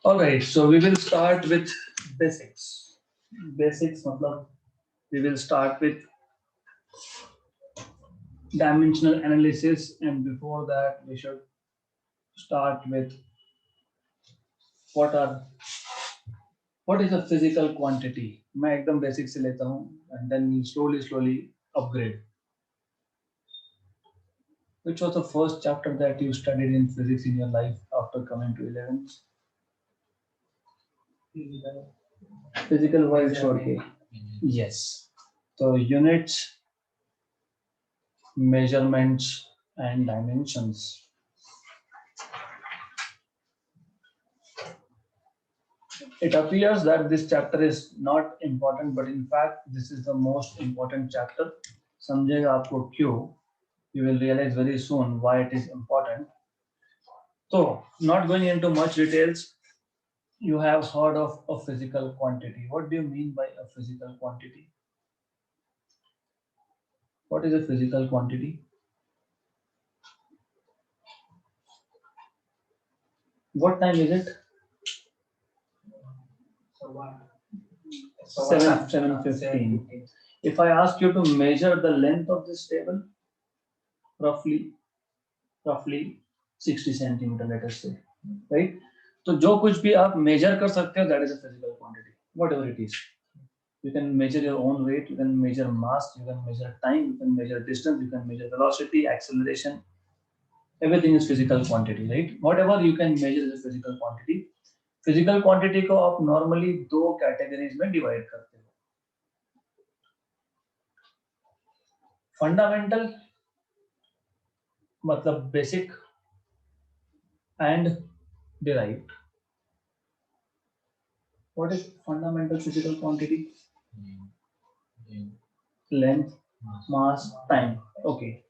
All right, so we will start with basics. Basics, matlab, we will start with dimensional analysis, and before that, we should start with what are what is a physical quantity. मैं एकदम basic से लेता हूँ, and then we slowly upgrade. Which was the first chapter that you studied in physics in your life after coming to 11th? Physical wise छोड़ के. Yes. So units, measurements, and dimensions. It appears that this chapter is not important, but in fact, this is the most important chapter. समझेगा आपको क्यों? You will realize very soon why it is important. So, not going into much details, you have heard of a physical quantity. What do you mean by a physical quantity? What is a physical quantity? What time is it? 7:15. If I ask you to measure the length of this table, roughly 60 centimeter, let us say, right? तो जो कुछ भी आप measure कर सकते हो, that is a physical quantity, whatever it is. You can measure your own weight, you can measure mass, you can measure time, you can measure distance, you can measure velocity, acceleration. Everything is physical quantity, right? Whatever you can measure is a physical quantity. Physical quantity को आप normally दो categories में divide करते हो. Fundamental मतलब basic and derived. What is fundamental physical quantity? Length, mass, time. Okay.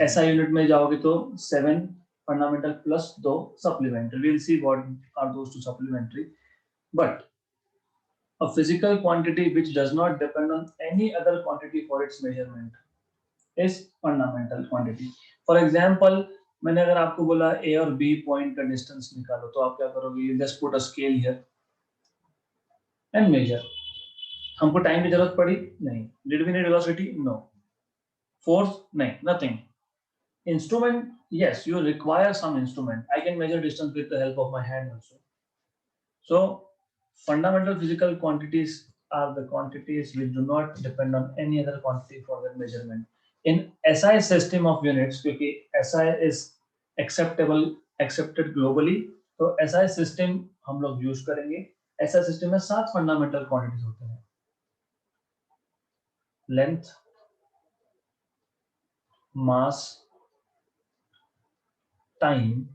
SI unit में जाओगे तो 7 fundamental plus 2 supplementary. We'll see what are those two supplementary. But a physical quantity which does not depend on any other quantity for its measurement is fundamental quantity. For example, मैंने अगर आपको बोला A और B point का distance निकालो, तो आप क्या करोगे? You just put a scale here and measure. हमको टाइम की जरूरत पड़ी? नहीं. Did we need velocity? No. Force? नहीं. Nothing. Instrument? Yes, you require some instrument. I can measure distance with the help of my hand also. So, fundamental physical quantities are the quantities which do not depend on any other quantity for their measurement. In SI system of units, क्योंकि SI is accepted globally, तो SI system हम लोग use करेंगे. SI system में 7 fundamental quantities होते हैं. Length, mass, time,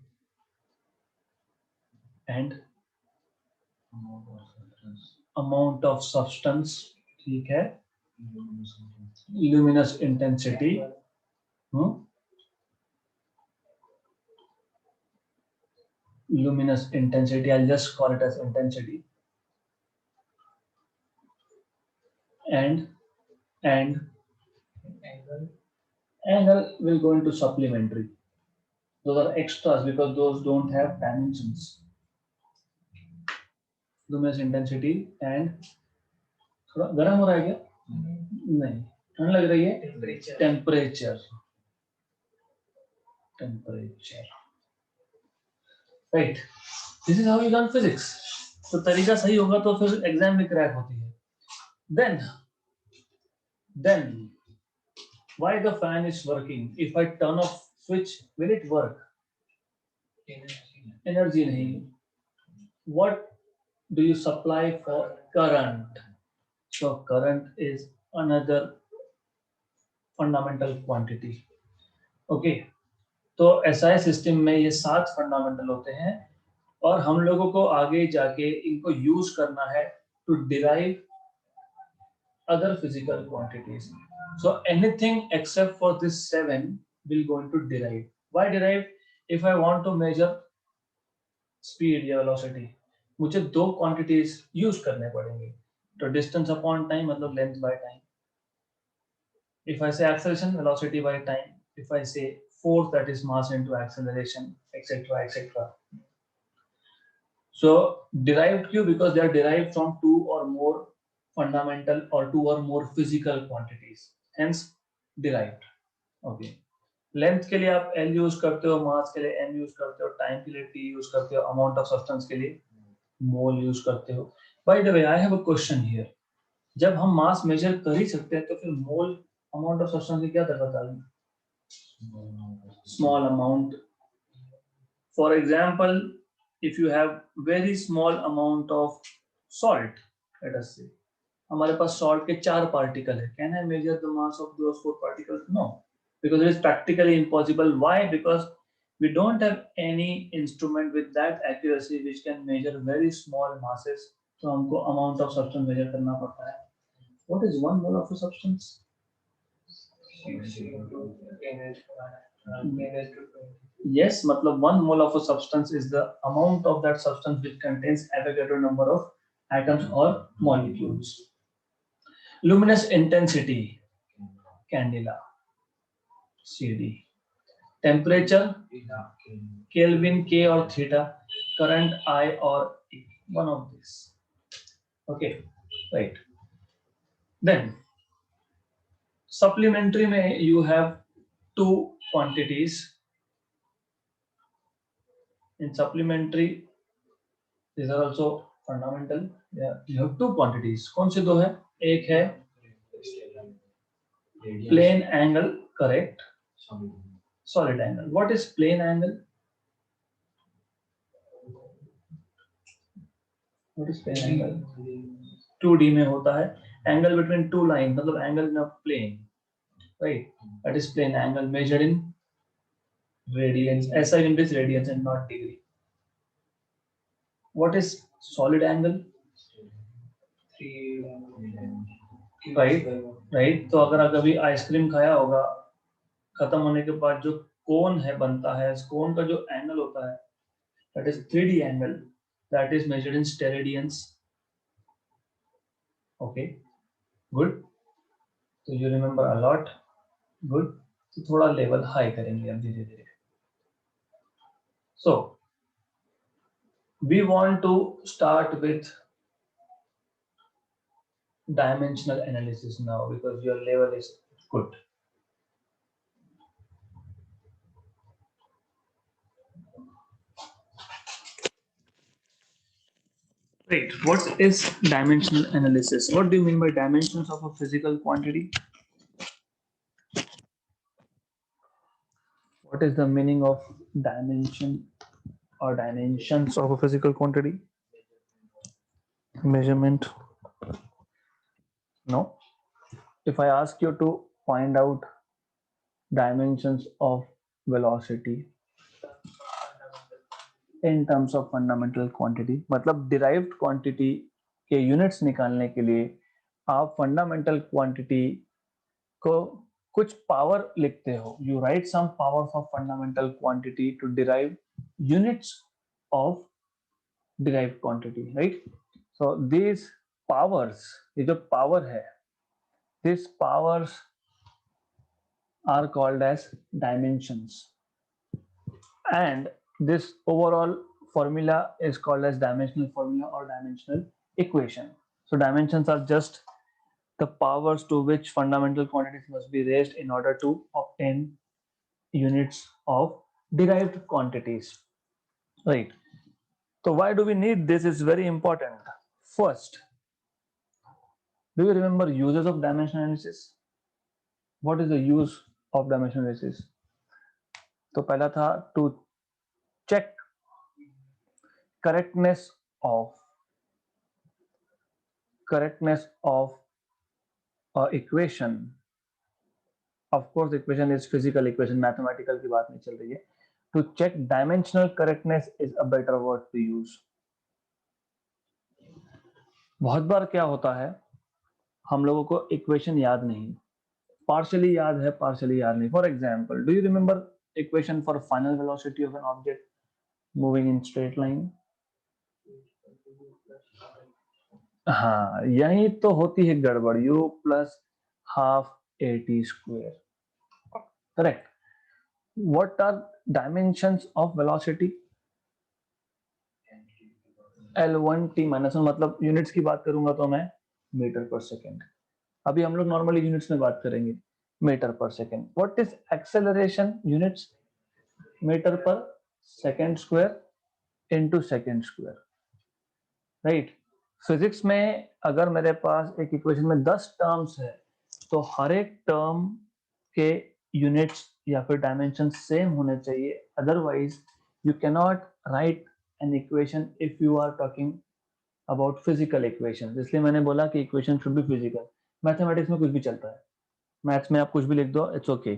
and amount of substance. ठीक है. Luminous intensity. Luminous intensity. I'll just call it as intensity. And angle will go into supplementary. Those are extras because those don't have dimensions. Luminous intensity and थोड़ा गर्म हो रहा है क्या? नहीं. ठंड लग रही है? Temperature. Right. This is how you learn physics. तो तरीका सही होगा तो फिर एग्जाम में क्रैक होती है. Then why the fan is working? If I turn off switch, will it work? Energy nahi. What do you supply for current? So current is another fundamental quantity. Okay. तो SI system में ये 7 fundamental होते हैं और हम लोगों को आगे जाके इनको यूज करना है to derive other physical quantities. So anything except for this 7 will go into derive. Why derive? If I want to measure speed या velocity, मुझे दो quantities use करने पड़ेंगे. तो distance upon time मतलब length by time. If I say acceleration, velocity by time. If I say force, that is mass into acceleration, etc., etc. So derived क्यों? Because they are derived from two or more fundamental or two or more physical quantities, hence derived. Okay. Length के लिए आप L use करते हो, मास के लिए M use करते हो, टाइम के लिए T यूज करते हो, अमाउंट ऑफ सब्सटेंस के लिए मोल यूज करते हो. Bye the way I have a question here. जब हम मास मेजर कर ही सकते हैं तो फिर मोल अमाउंट ऑफ सब्सटेंस की क्या जरूरत आ गई? Small amount. For example, if you have very small amount of salt, let us say, हमारे पास salt के 4 पार्टिकल है. Can I measure the mass of those 4 particles? No, because it is practically impossible. Why? Because we don't have any instrument with that accuracy which can measure very small masses. तो हमको amount of substance measure करना पड़ता है. What is 1 mole of a substance? Yes, मतलब 1 mole of a substance is the amount of that substance which contains Avogadro number of atoms or molecules. Luminous intensity, candela, CD. Temperature, Kelvin, K or theta. Current, I or E. One of these. Okay, right. Then supplementary में you have two quantities. In supplementary, these are also fundamental. Yeah, you have two quantities. कौन से दो है? एक है plane angle, correct. Solid angle. What is plane angle? What is plane angle? 2D में होता है. Angle between two lines, मतलब angle in a plane, right? That is plane angle measured in radians. SI unit is radians and not degree. What is solid angle? Right, right. तो अगर कभी ice cream खाया होगा, खत्म होने के बाद जो कोन है बनता है, इस कोन का जो एंगल होता है, that is 3D angle, that is measured in steradians. Okay, good. So you remember a lot. Good. तो थोड़ा लेवल हाई करेंगे अब धीरे धीरे. So we want to start with dimensional analysis now because your level is good. Right. What is dimensional analysis? What do you mean by dimensions of a physical quantity? What is the meaning of dimension or dimensions of a physical quantity? Measurement. No. If I ask you to find out dimensions of velocity in terms of fundamental quantity, मतलब derived quantity के units निकालने के लिए आप fundamental quantity को कुछ power लिखते हो. You write some power for fundamental quantity to derive units of derived quantity, right? So these powers, ये जो power है, these powers are called as dimensions, and this overall formula is called as dimensional formula or dimensional equation. So dimensions are just the powers to which fundamental quantities must be raised in order to obtain units of derived quantities, right? So why do we need this is very important. First, do you remember uses of dimensional analysis? What is the use of dimensional analysis? तो पहला था to check correctness of equation. Of course equation is physical equation, mathematical की बात नहीं चल रही है. To check dimensional correctness is a better word to use. बहुत बार क्या होता है, हम लोगों को इक्वेशन याद नहीं, partially याद है, partially याद नहीं. For example, do you remember equation for final velocity of an object moving in straight line? हाँ, यही तो होती है गड़बड़. U plus half at square. Correct. What are dimensions of velocity? L1t minus one, मतलब units की बात करूंगा तो मैं मीटर पर सेकेंड। अभी हम लोग नॉर्मली यूनिट्स में बात करेंगे, metre per second. What is acceleration units? Metre per second square into second square, right. Physics में अगर मेरे पास एक इक्वेशन में 10 टर्म्स है तो हर एक टर्म के यूनिट्स या फिर डायमेंशन सेम होने चाहिए, otherwise you can not write an equation if you are talking about physical equation. इसलिए मैंने बोला कि equation should be physical. Mathematics में कुछ भी चलता है, मैथ्स में आप कुछ भी लिख दो, इट्स ओके।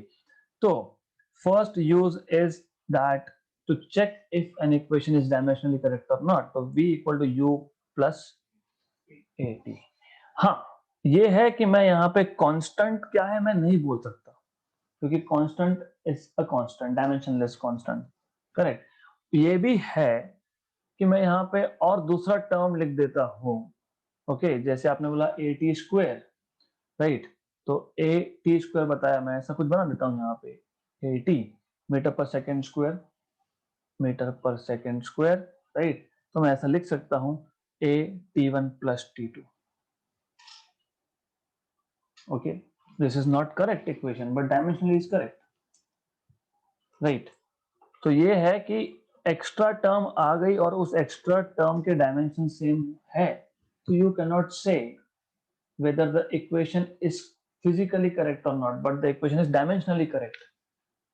तो first use is that to check if an equation is dimensionally correct or not, तो v equal to u plus at। हाँ, ये है कि मैं यहाँ पे कांस्टेंट क्या है मैं नहीं बोल सकता, क्योंकि constant is a constant, dimensionless constant, correct. ये भी है कि मैं यहाँ पे और दूसरा टर्म लिख देता हूँ, ओके। जैसे आपने बोला ए टी स्क्वायर, राइट, तो ए टी स्क्वायर बताया, मैं ऐसा कुछ बना देता हूँ यहाँ पे, a t metre per second square, metre per second square, right. तो मैं ऐसा लिख सकता हूँ a t one plus t two, okay. This is not correct equation but dimensionally is correct, right. तो ये है कि एक्स्ट्रा टर्म आ गई और उस एक्स्ट्रा टर्म के डायमेंशन सेम है, तो यू कैन नॉट से whether the equation is physically correct or not, but the equation is dimensionally correct,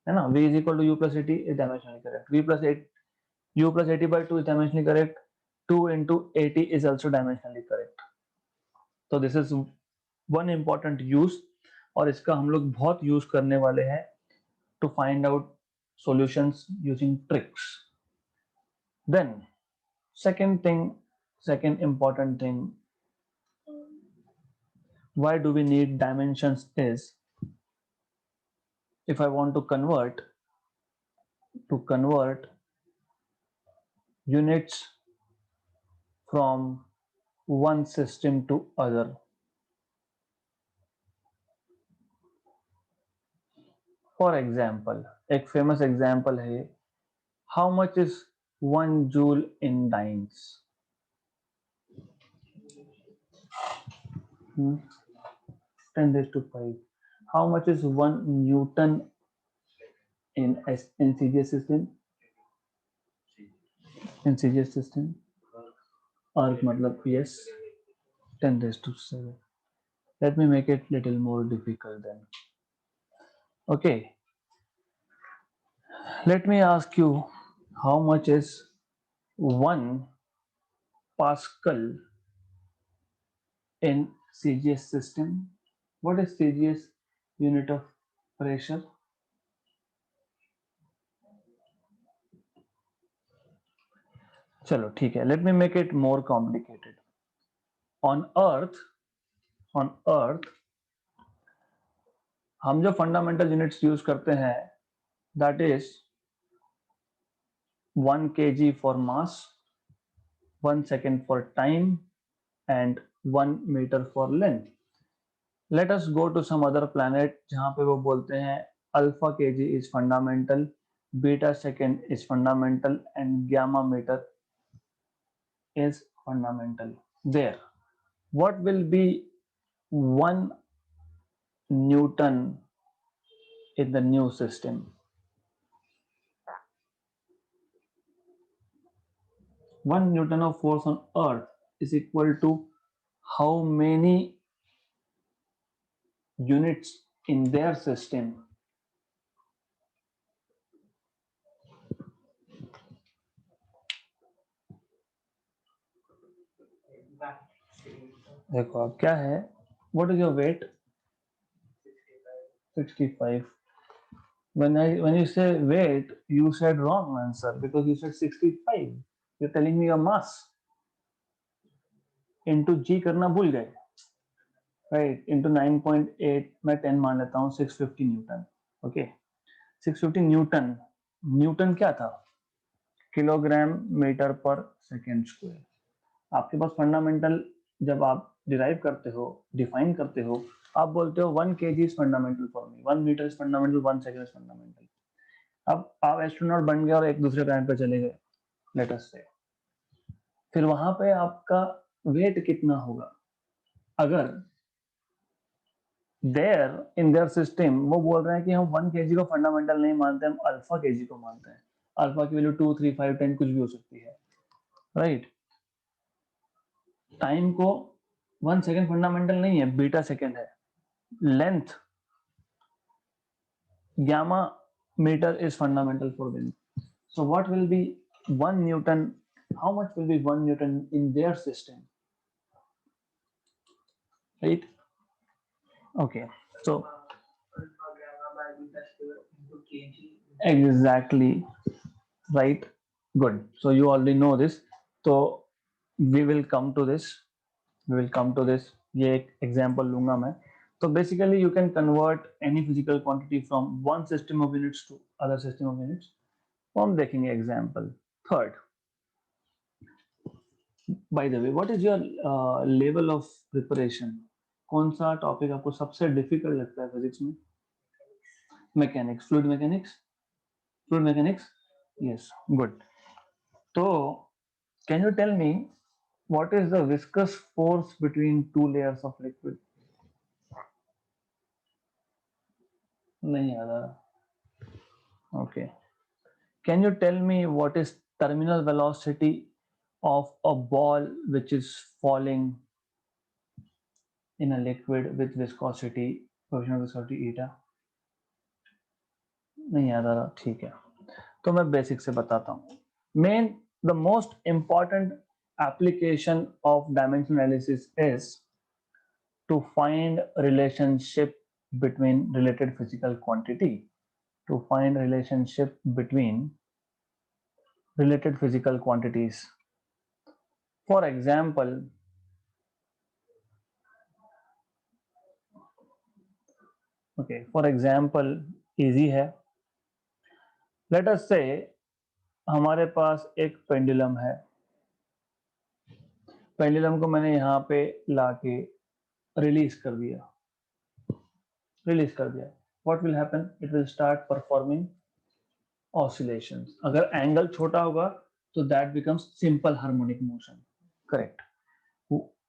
है ना। v is equal to u plus at is dimensionally correct, v plus 8 u plus 80 by 2 is dimensionally correct, 2 into 80 is also dimensionally correct। तो this is one important use, और इसका हम लोग बहुत use करने वाले हैं to find out solutions using tricks। Then second thing, second important thing, why do we need dimensions is, if I want to convert units from one system to other, for example, एक famous example है, how much is 1 joule in dynes? 10 raised to 5. How much is 1 newton in CGS system? In CGS system, arc मतलब yes, 10 raised to 7. Let me make it little more difficult then. Okay, let me ask you, how much is 1 Pascal in CGS system? What is CGS unit of pressure? चलो ठीक है, let me make it more complicated. On earth हम जो fundamental units use करते हैं, that is 1 kg for mass, 1 second for time and 1 meter for length. Let us go to some other planet जहाँ पे वो बोलते हैं alpha kg is fundamental, beta second is fundamental and gamma meter is fundamental. There, what will be 1 Newton in the new system? 1 Newton of force on earth is equal to how many units in their system? देखो अब क्या है, what is your weight? 65. When you say weight, you said wrong answer because you said 65. You're telling me your mass into g करना भूल गए, right? Into 9.8 मैं 10 मान लेता हूँ, 650 न्यूटन, ओके। 650 न्यूटन, न्यूटन क्या था? Kilogram metre per second square. आपके पास फंडामेंटल जब आप डिराइव करते हो, डिफाइन करते हो, आप बोलते हो 1 kg is fundamental for me, 1 metre is fundamental, 1 second is fundamental. अब आप एस्ट्रोनॉट बन गए और एक दूसरे प्लैनेट पे चले गए, लेट अस से, फिर वहां पे आपका वेट कितना होगा। अगर देयर इन देयर सिस्टम वो बोल रहे हैं कि हम 1 kg को फंडामेंटल नहीं मानते, हम अल्फा केजी को मानते हैं, अल्फा की वैल्यू 2, 3, 5, 10 कुछ भी हो सकती है, राइट। टाइम को 1 सेकेंड फंडामेंटल नहीं है, बीटा सेकेंड है। Length gamma meter is fundamental for them. So what will be 1 Newton, how much will be 1 Newton in their system, right? Okay, so exactly, right, good. So you already know this. So we will come to this, ये एक example लूंगा मैं। तो basically you can convert any physical quantity from one system of units to other system of units. तो हम देखेंगे example third. By the way what is your level of preparation, कौन सा टॉपिक आपको सबसे डिफिकल्ट लगता है फिजिक्स में? Mechanics, fluid mechanics, fluid mechanics, yes, good. तो can you tell me what is the viscous force between two layers of liquid? नहीं आ रहा। Okay. Can you tell me what is terminal velocity of a ball which is falling in a liquid with viscosity, coefficient of viscosity eta? नहीं आ रहा, ठीक है। तो मैं basic से बताता हूँ। Main the most important application of dimension analysis is to find relationship between related physical quantity, to find relationship between related physical quantities. For example, okay, for example, easy है। Let us say हमारे पास एक pendulum है, pendulum को मैंने यहाँ पे लाके release कर दिया, What will happen? It will start performing oscillations. अगर एंगल छोटा होगा तो that becomes simple harmonic motion, correct?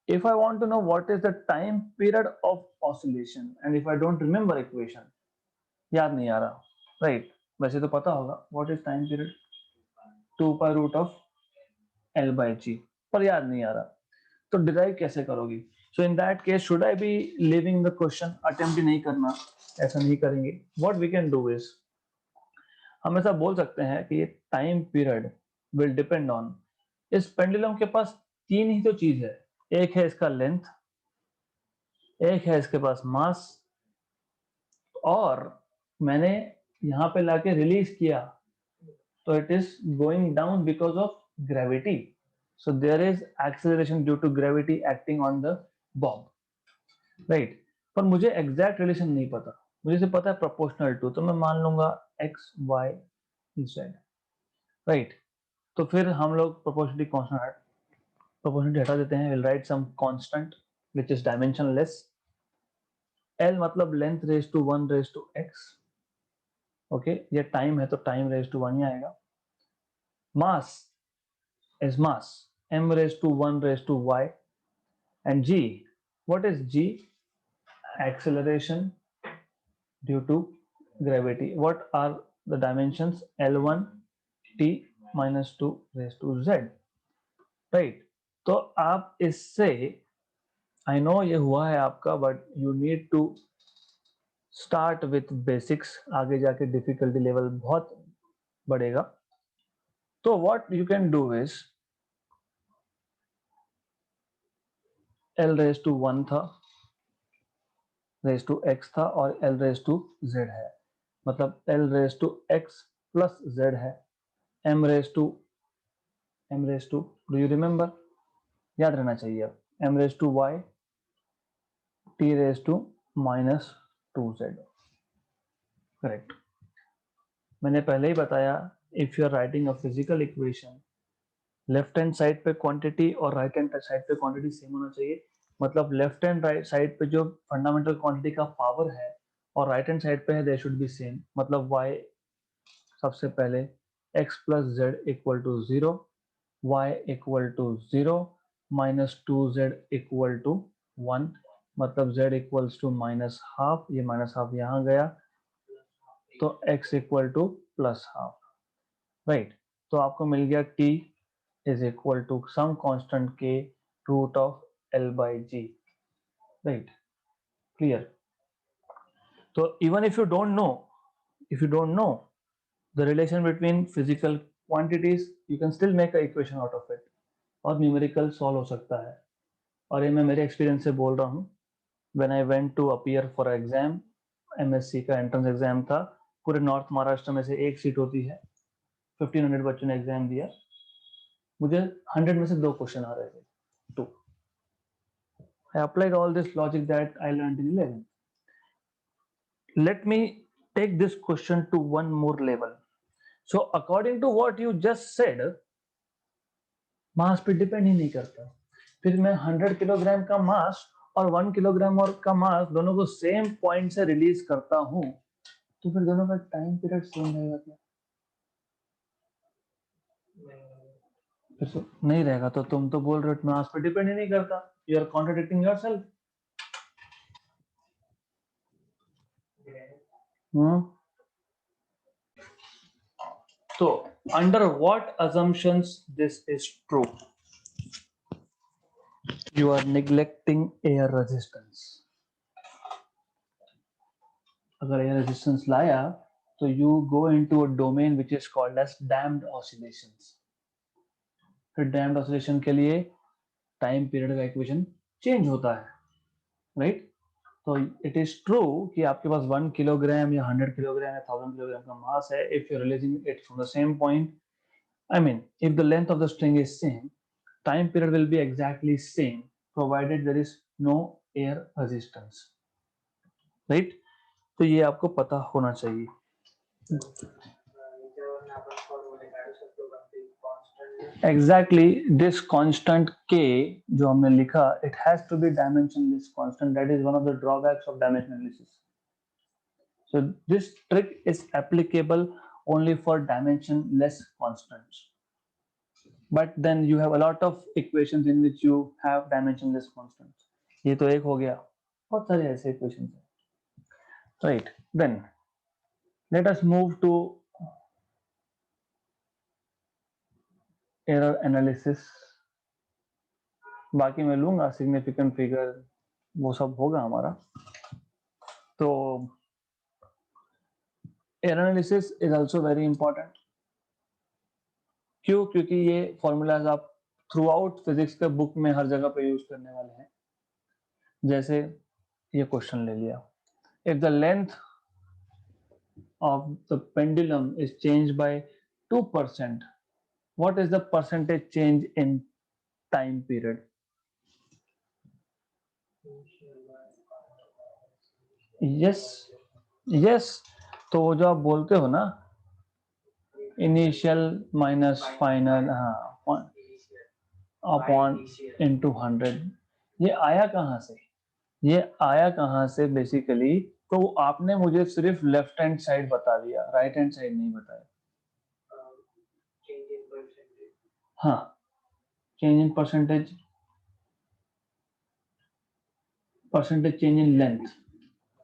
If I want to know what is the time period of oscillation and if I don't remember equation, याद नहीं आ रहा, right? वैसे तो पता होगा what is time period, 2 √L/g, पर याद नहीं आ रहा, तो डिराइव कैसे करोगी? So in that case should I be leaving the question, attempt ही नहीं करना, ऐसा नहीं करेंगे। What we can do is, हम ऐसा बोल सकते हैं कि ये time period will depend on, इस पेंडुलम के पास तीन ही तो चीज है, एक है इसका लेंथ, एक है इसके पास मास, और मैंने यहाँ पे लाके रिलीज किया तो it is going down because of gravity, so there is acceleration due to gravity acting on the bob, right? पर मुझे एग्जैक्ट रिलेशन नहीं पता, मुझे सिर्फ पता है प्रोपोर्शनल टू, तो मैं मान लूंगा एक्स वाई जेड, राइट? तो फिर हम लोग प्रोपोर्शनलिटी हटा देते हैं, will write some constant which is dimensionless. L मतलब length raise to 1 raise to X, okay, ये टाइम है तो टाइम रेज टू 1 ही आएगा। मास is mass, m raised to 1 raised to y, and g, what is g? Acceleration due to gravity. What are the dimensions? L1 t minus 2 raised to z, right? तो आप इससे, I know ये हुआ है आपका, but you need to start with basics, आगे जाके difficulty level बहुत बढ़ेगा। तो what you can do is, L raise to 1 था, रेज टू एक्स था, और L रेज टू जेड है, मतलब L raise to x plus z है, M raise to do you remember, याद रहना चाहिए अब, M raise to y, T raise to minus 2z, correct. मैंने पहले ही बताया, if you are writing a physical equation, left hand side पे क्वांटिटी और राइट हैंड साइड पे क्वांटिटी सेम होना चाहिए, मतलब लेफ्ट हैंड राइट साइड पे जो फंडामेंटल क्वांटिटी का पावर है और राइट हैंड साइड पे है, दे शुड बी सेम, मतलब y सबसे पहले x plus Z equal to 0, y equal to 0 minus 2z equal to 1, मतलब z equals to minus half, ये माइनस हाफ यहाँ गया तो x equal to plus half, right. तो आपको मिल गया t is equal to some constant k root of l by g, right, clear. तो even if you don't know the relation between physical quantities, you can still make a equation out of it और numerical solve हो सकता है। और ये मैं मेरे experience से बोल रहा हूँ। When I went to appear for exam, MSc का एंट्रेंस एग्जाम था, पूरे नॉर्थ महाराष्ट्र में से एक सीट होती है, 1500 बच्चों ने एग्जाम दिया, मुझे 100 में से 2 क्वेश्चन आ रहे थे, 2। I applied all this logic that I learned in 11th। Let me take this question to one more level. So according to what you just said, मास पे डिपेंड ही नहीं करता। फिर मैं 100 किलोग्राम का मास और 1 किलोग्राम और का मास दोनों को सेम पॉइंट से रिलीज करता हूं, तो फिर दोनों का टाइम पीरियड सेम रहेगा क्या? फिर तो नहीं रहेगा। तो तुम तो बोल रहे हो मास पे डिपेंड ही नहीं करता, यू आर कॉन्ट्रडिक्टिंग योरसेल्फ। तो under what assumptions this is true? You are neglecting air resistance. अगर air resistance लाया तो you go into a domain which is called as damped oscillations. फिर damped oscillation के लिए time period का equation change होता है, राइट। तो इट इज ट्रू कि आपके पास 1 किलोग्राम या 100 किलोग्राम या 1000 किलोग्राम का मास है, if you are releasing it from the same point, I mean if the length of the string is same, time period will be exactly same provided there is no air resistance, right. तो ये आपको पता होना चाहिए। Exactly this constant k जो हमने लिखा, it has to be dimensionless constant, that is one of the drawbacks of dimensional analysis. So this trick is applicable only for dimensionless constants. But then you have a lot of equations in which you have dimensionless constants. ये तो एक हो गया, बहुत सारे ऐसे equations हैं, right? Then let us move to error analysis. बाकी मैं लूंगा significant figure, वो सब होगा हमारा। तो error analysis is also very important. क्यों? क्योंकि ये फॉर्मूलाज आप थ्रू आउट फिजिक्स के बुक में हर जगह पे यूज करने वाले हैं। जैसे ये क्वेश्चन ले लिया, if the length of the pendulum is change bye 2%, what is the percentage change in time period? Yes yes, तो वो जो आप बोलते हो ना, इनिशियल माइनस फाइनल, हाँ, अपॉन इनटू 100, ये आया कहाँ से? ये आया कहाँ से बेसिकली? तो आपने मुझे सिर्फ लेफ्ट हैंड साइड बता दिया, राइट हैंड साइड नहीं बताया। हाँ, change in percentage change in length,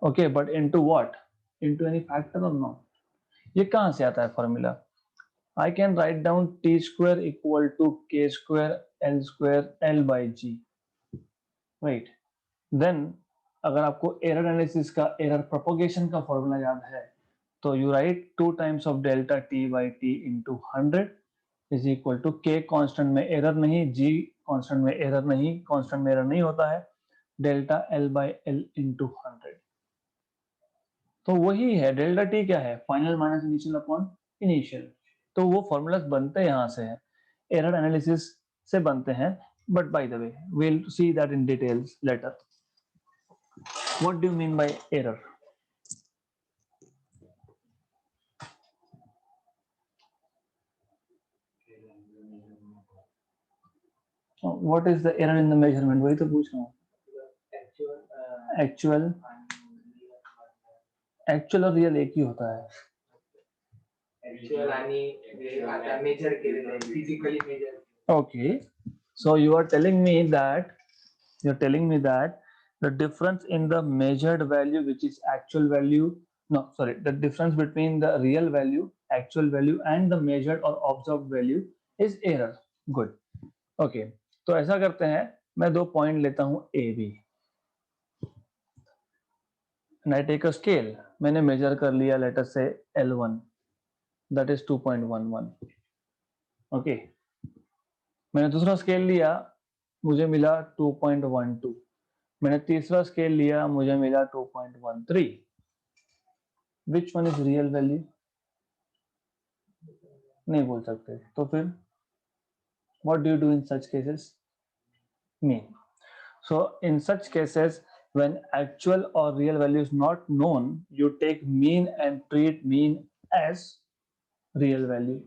okay, but into what? Into any factor or not? ये कहाँ से आता है formula? I can write down t square equal to k square l square l by g, right? Then अगर आपको error analysis का error propagation का formula याद है, तो you right 2 times of delta t by t into 100 is equal to k constant में error नहीं, g constant में एरर नहीं, कांस्टेंट में एरर नहीं होता है, delta l by l into 100। तो वही है डेल्टा टी, क्या है? Final minus initial upon initial. तो वो फॉर्मूलाज बनते यहाँ से हैं, एरर एनालिसिस से बनते हैं। But by the way we will see that in details later. What do you mean by error? What is the error in the measurement? वही तो पूछ रहा हूँ। एक्चुअल एक्चुअल और रियल एक ही होता है। एक्चुअल आणि आता मेजर केलेलं आहे, physically measure Okay, so you're telling me that the difference in the measured value, which is actual value, no, sorry, the difference between the real value, actual value, and the measured or observed value is error. Good. Okay, तो ऐसा करते हैं, मैं 2 point लेता हूं A B and I take a scale. मैंने major कर लिया, लेट अस से L1, that is 2.11. ओके, मैंने दूसरा स्केल लिया, मुझे मिला 2.12. मैंने तीसरा स्केल लिया, मुझे मिला 2.13. Which one is real value? नहीं बोल सकते, तो फिर what do you do in such cases? Mean. So in such cases, when actual or real value is not known, you take mean and treat mean as real value.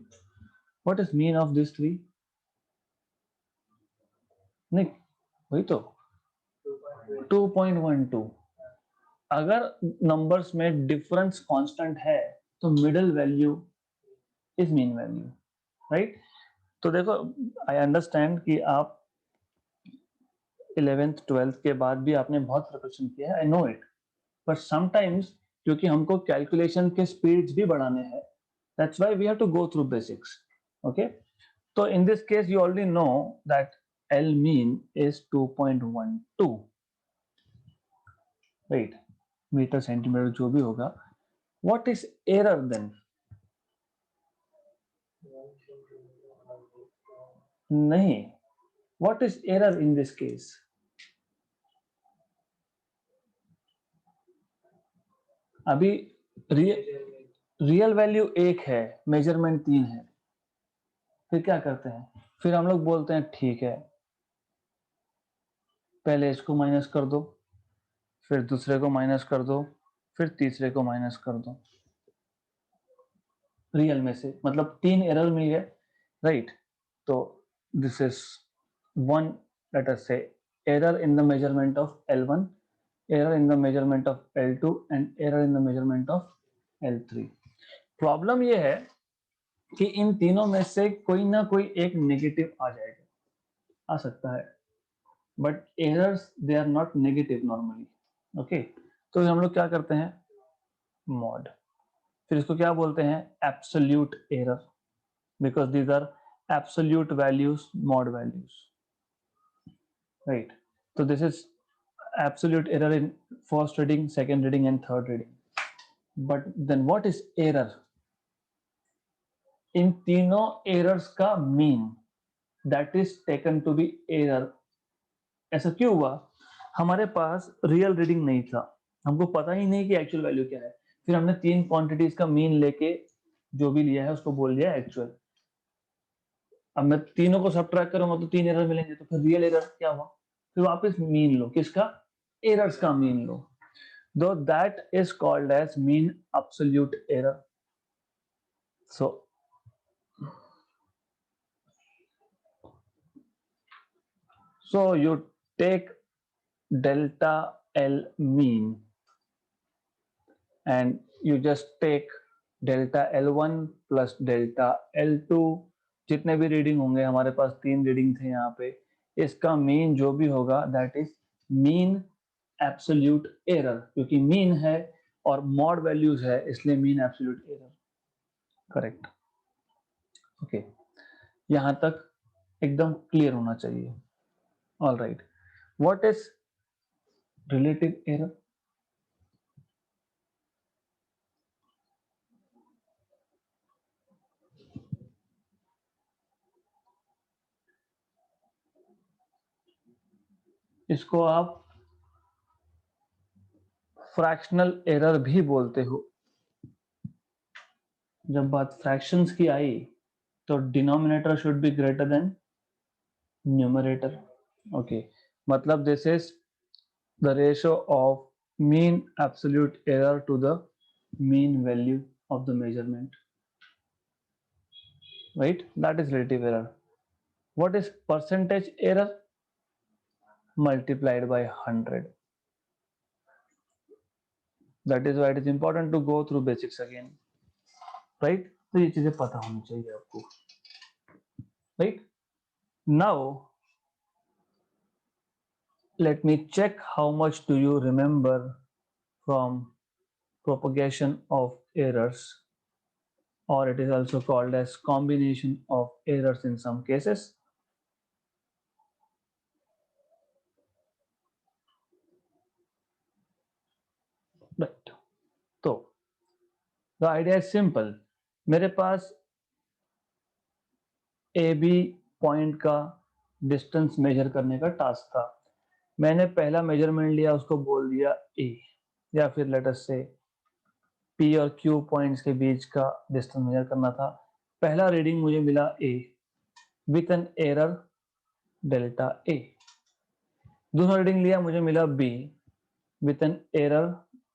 What is mean of these three? नहीं, वही तो 2.12. अगर numbers में difference constant है तो middle value is mean value, right? तो देखो, I understand कि आप 11th 12th के बाद भी आपने बहुत प्रिपरेशन किया है, I know it, but sometimes क्योंकि हमको कैलकुलेशन के स्पीड्स भी बढ़ाने हैं, that's why we have to go through basics. Okay, तो in this case you already know that L mean is 2.12, right? Metre centimetre जो भी होगा. What is error then? नहीं, what is error in this case? अभी real value 1 है, measurement 3 है, फिर क्या करते हैं? फिर हम लोग बोलते हैं ठीक है, पहले इसको माइनस कर दो, फिर दूसरे को माइनस कर दो, फिर तीसरे को माइनस कर दो, रियल में से, मतलब 3 एरर मिल गए, राइट? तो this is one, let us say error in the measurement of L1, error in the measurement of L2 and error in the measurement of L3. Problem ये है कि इन तीनों में से कोई ना कोई एक नेगेटिव आ जाएगा, आ सकता है, but errors they are not negative normally. Okay, तो हम लोग क्या करते हैं? मॉड. फिर इसको क्या बोलते हैं? Absolute error, because these are absolute values, mod values, right? तो this is absolute error in first reading, second reading, and third reading. But then what is error? इन तीनों एरर्स का mean that is taken to be error. ऐसा क्यों हुआ? हमारे पास real reading नहीं था, हमको पता ही नहीं कि एक्चुअल वैल्यू क्या है, फिर हमने 3 क्वांटिटीज का मीन लेके जो भी लिया है उसको बोल दिया एक्चुअल. अब मैं तीनों को सब्ट्रैक्ट करूंगा तो 3 एरर मिलेंगे, तो फिर रियल एरर क्या हुआ? फिर वापस मीन लो, किसका? एरर्स का mean low. Though that is called as mean absolute error. So you take delta L mean and you just take delta L1 plus delta L2. जितने भी रीडिंग होंगे, हमारे पास 3 रीडिंग थे यहाँ पे, इसका मीन जो भी होगा that is mean absolute error, क्योंकि मीन है और मॉड वैल्यूज है, इसलिए mean absolute error. Correct. Okay, यहां तक एकदम क्लियर होना चाहिए. All right, what is relative error? इसको आप फ्रैक्शनल एरर भी बोलते हो. जब बात फ्रैक्शंस की आई तो denominator should be greater than numerator. Okay, मतलब this is the ratio of mean absolute error to the mean value of the measurement, right? That is relative error. What is percentage error? multiplied by 100. That is why it is important to go through basics again, right? तो ये चीजें पता होनी चाहिए आपको, right? Now let me check how much do you remember from propagation of errors, or it is also called as combination of errors in some cases. Right. तो the idea is simple. मेरे पास A B point का distance measure करने का task था. मैंने पहला measurement लिया, उसको बोल दिया ए, या फिर लेट अस से पी और क्यू पॉइंट्स के बीच का डिस्टेंस मेजर करना था. पहला रीडिंग मुझे मिला a with an error delta a. दूसरा रीडिंग लिया, मुझे मिला b with an error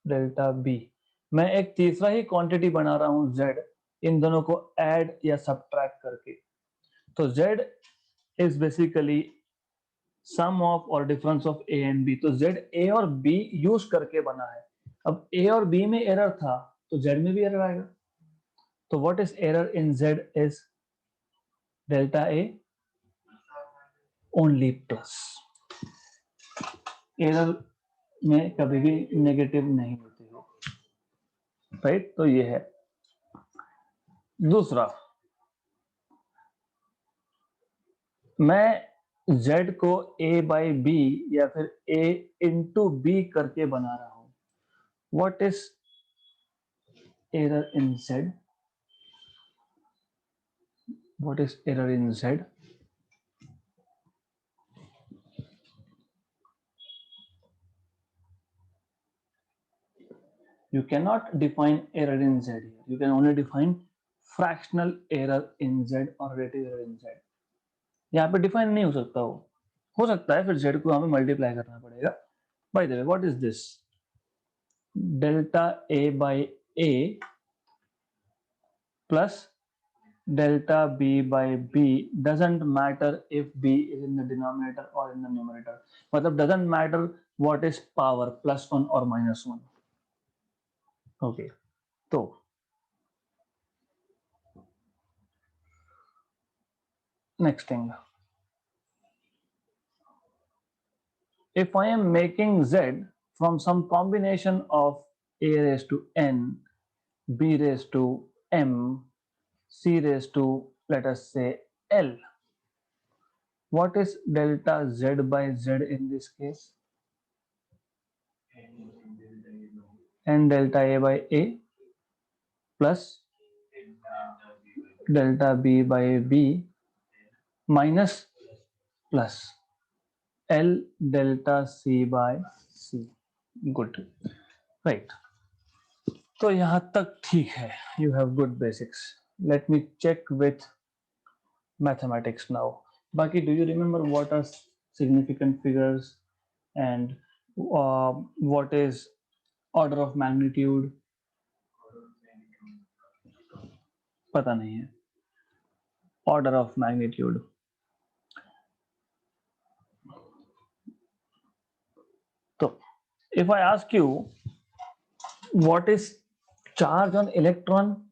delta b. मैं एक तीसरा ही क्वांटिटी बना रहा हूं z, इन दोनों को ऐड या सब्ट्रैक्ट करके. तो z is basically sum of और difference of A and B. तो z ए और बी यूज करके बना है. अब ए और बी में एरर था तो z में भी एरर आएगा. तो what is error in z is delta A only plus. Error में कभी भी नेगेटिव नहीं होती हो, राइट. तो ये है. दूसरा, मैं z को a बाई बी या फिर a इंटू बी करके बना रहा हूं. What is error in z? What is error in z? You cannot define error in z here. You can only define fractional error in z or relative error in z. यहाँ पे define नहीं हो सकता है फिर z को हमें multiply करना पड़ेगा. Bye the way, what is this? Delta a by a plus delta b by b doesn't matter if b is in the denominator or in the numerator. मतलब doesn't matter what is power, +1 or -1. Okay. तो next thing, if I am making z from some combination of a raised to n, b raised to m, c raised to, let us say, l, what is delta z by z in this case? n delta a by a plus delta b by b minus plus L delta C by C. Good. Right. तो यहाँ तक ठीक है. You have good basics. Let me check with mathematics now. बाकी, do you remember what are significant figures and what is order of magnitude? पता नहीं है. Order of magnitude. So, if I ask you what is charge on electron,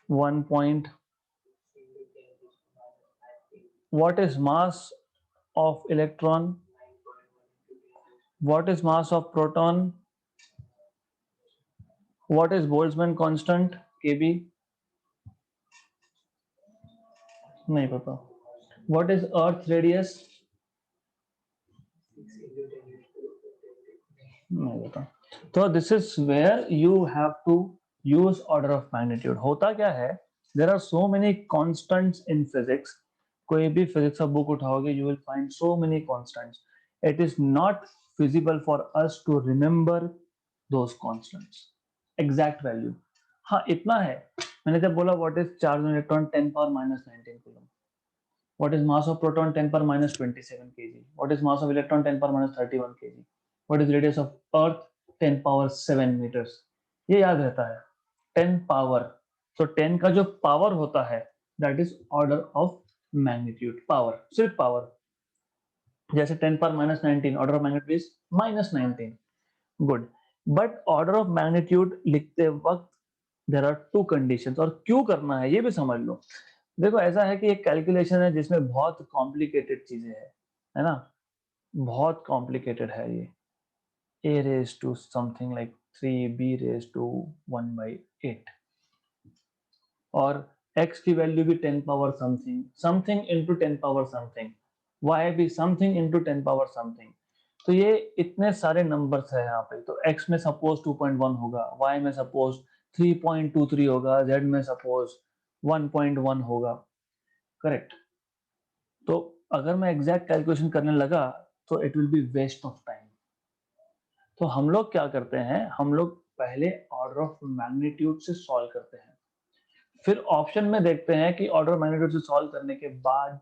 1 point. What is mass of electron? What is mass of proton? What is Boltzmann constant? Kb? नहीं पता. What is Earth radius? नहीं पता. So this is where you have to use order of magnitude. होता क्या है? There are so many constants in physics. कोई भी physics का book उठाओगे, you will find so many constants. It is not feasible for us to remember those constants. Exact value. हाँ, इतना है. मैंने जब बोला what is charge on electron 10 power minus 19 coulomb. What is mass of proton 10 power minus 27 kg. What is mass of electron 10 power minus 31 kg. What is radius of earth 10 power 7 meters. ये याद रहता है. 10 power. So 10 का जो power होता है that is order of magnitude. Power, सिर्फ power. जैसे 10 power minus 19, order of magnitude is minus 19. Good. But order of magnitude लिखते वक्त there are two conditions. और क्यों करना है ये भी समझ लो. देखो ऐसा है कि एक कैलकुलेशन है जिसमें बहुत कॉम्प्लिकेटेड चीजें है ना, बहुत कॉम्प्लिकेटेड है ये। a raised to something like 3, b raised to 1 by 8 और x की वैल्यू भी 10 power something, something into 10 power something, y भी समथिंग इंटू 10 पावर समथिंग। तो ये इतने सारे नंबर्स है यहाँ पे। तो x में सपोज 2.1 होगा, y में सपोज 3.23 होगा, z में सपोज 1.1 होगा, करेक्ट। तो अगर मैं एग्जैक्ट कैलकुलेशन करने लगा तो it will be waste of time. तो हम लोग क्या करते हैं, हम लोग पहले ऑर्डर ऑफ मैग्नीट्यूड से सॉल्व करते हैं, फिर ऑप्शन में देखते हैं कि ऑर्डर ऑफ मैग्नीट्यूड से सॉल्व करने के बाद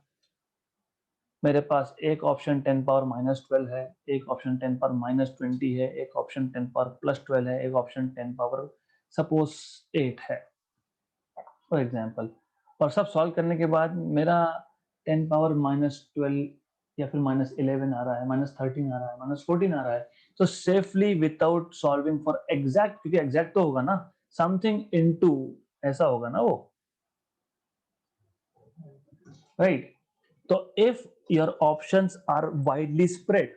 मेरे पास एक ऑप्शन 10 पावर -12 है, एक ऑप्शन 10 पावर -20 है, एक ऑप्शन 10 पावर +12 है, एक ऑप्शन 10 पावर सपोज 8 है फॉर एग्जांपल। और सब सॉल्व करने के बाद मेरा 10 पावर -12 या फिर -11 आ रहा है, -13 आ रहा है, -14 आ रहा है, तो safely without solving for exact, क्योंकि एग्जैक्ट तो होगा ना, समथिंग इनटू ऐसा होगा ना वो, राइट। तो if your options are widely spread,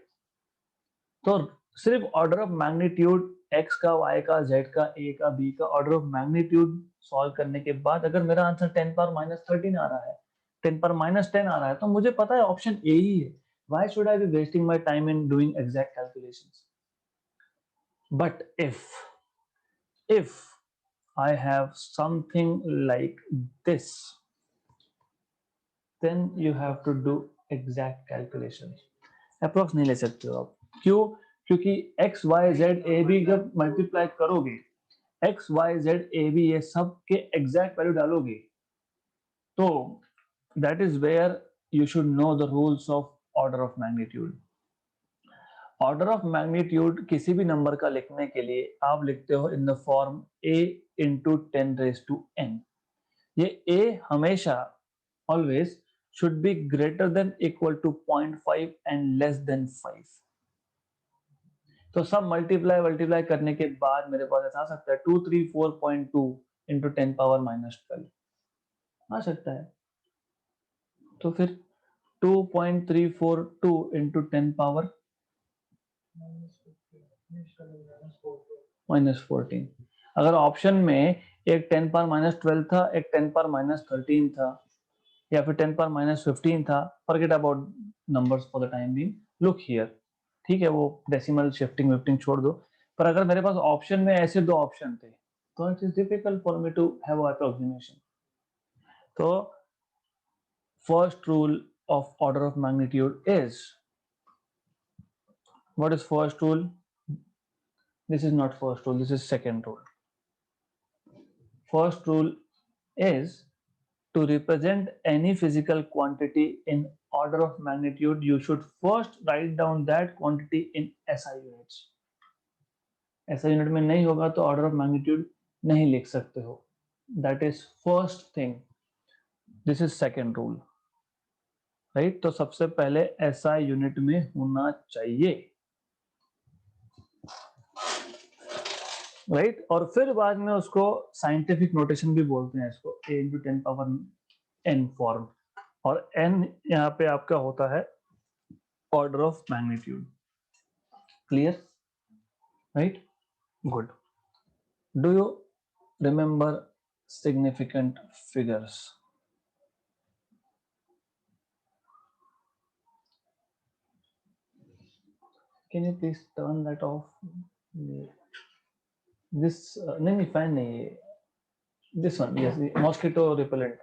तो सिर्फ ऑर्डर ऑफ मैग्नीट्यूड x का, y का, z का, a का, b का ऑर्डर ऑफ मैग्नीट्यूड सॉल्व करने के बाद अगर मेरा आंसर 10 पावर -13 आ रहा है, 10 पावर -10 आ रहा है, तो मुझे पता है ऑप्शन ए ही है। Why should I be wasting my time in doing exact calculations? But if I have something like this, then you have to do exact calculations. Approx नहीं ले सकते हो आप, क्यों? क्योंकि x y z a b जब multiply करोगे, x y z a b ये सब के एग्जैक्ट वैल्यू डालोगे, तो that is where you should know the rules of order of magnitude. Order of magnitude किसी भी नंबर का लिखने के लिए आप लिखते हो in the form a into 10⁻⁴n। ये a हमेशा always should be greater than equal to 0.5 and less than 5। तो सब मल्टीप्लाई करने के बाद मेरे पास ऐसा आ सकता है 234.2 इंटू 10 पावर -12 आ सकता है। तो फिर 2.342 इंटू 10 पावर -14। अगर ऑप्शन में एक 10 पावर -12 था, एक 10 पावर -13 था, या फिर 10 पावर -15 था, forget about numbers for the time being, look here, ठीक है, वो डेसिमल शिफ्टिंग विफ्टिंग छोड़ दो। पर अगर मेरे पास ऑप्शन में ऐसे दो ऑप्शन थे, तो it is difficult for me to have approximation. तो first rule of order of magnitude is, what is first rule? This is not first rule, this is second rule. First rule is to represent any physical quantity in order of magnitude, you should first write down that quantity in SI units. SI unit में नहीं होगा तो order of magnitude नहीं लिख सकते हो. That is first thing. This is second rule. Right? तो सबसे पहले SI unit में होना चाहिए. राइट, और फिर बाद में उसको साइंटिफिक नोटेशन भी बोलते हैं इसको, a into 10 power n form, और n यहाँ पे आपका होता है order of magnitude. Clear? Right, good. Do you remember significant figures? Can you please turn that of? This नहीं, फैन नहीं, this one, yes, mosquito repellent,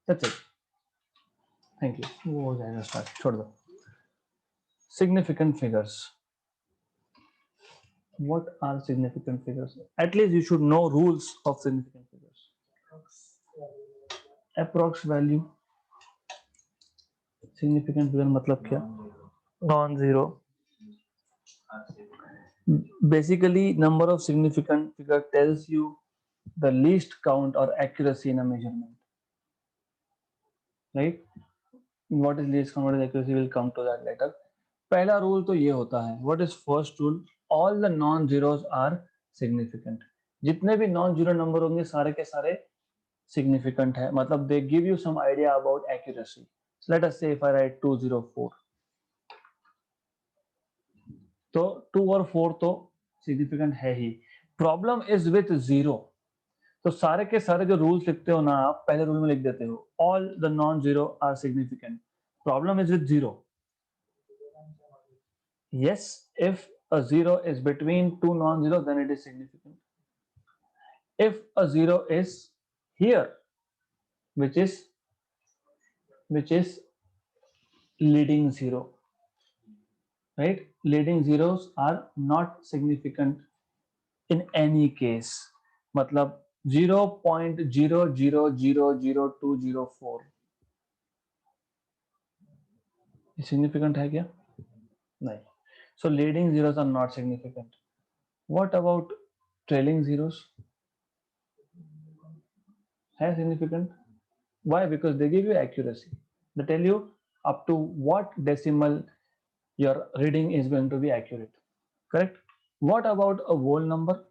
that's it, thank you, वो हो जाएगा स्टार्ट, छोड़ दो। Significant figures, what are significant figures? At least you should know rules of significant figures. Approx value, significant figure मतलब क्या? Non-zero. Basically, number of significant figure tells you the least count or accuracy in a measurement, right? What is least count or accuracy, will come to that later. पहला rule तो ये होता है, what is first rule? All the non-zeros are significant. जितने भी non zero number होंगे सारे के सारे significant है, मतलब they give you some idea about accuracy. So let us say if I write 204, तो 2 और 4 तो significant है ही. Problem is with 0. तो सारे के सारे जो रूल्स लिखते हो ना आप पहले रूल में लिख देते हो, all the non-zero are significant. Problem is with 0. Yes, if a 0 is between two non-zero, then it is significant. If a 0 is here, which is leading 0, right? Leading zeros are not significant in any case. मतलब 0.00000204 significant है क्या? नहीं. So leading zeros are not significant. What about trailing zeros? है significant? Why? Because they give you accuracy. They tell you up to what decimal your reading is going to be accurate. Correct? What about a whole number?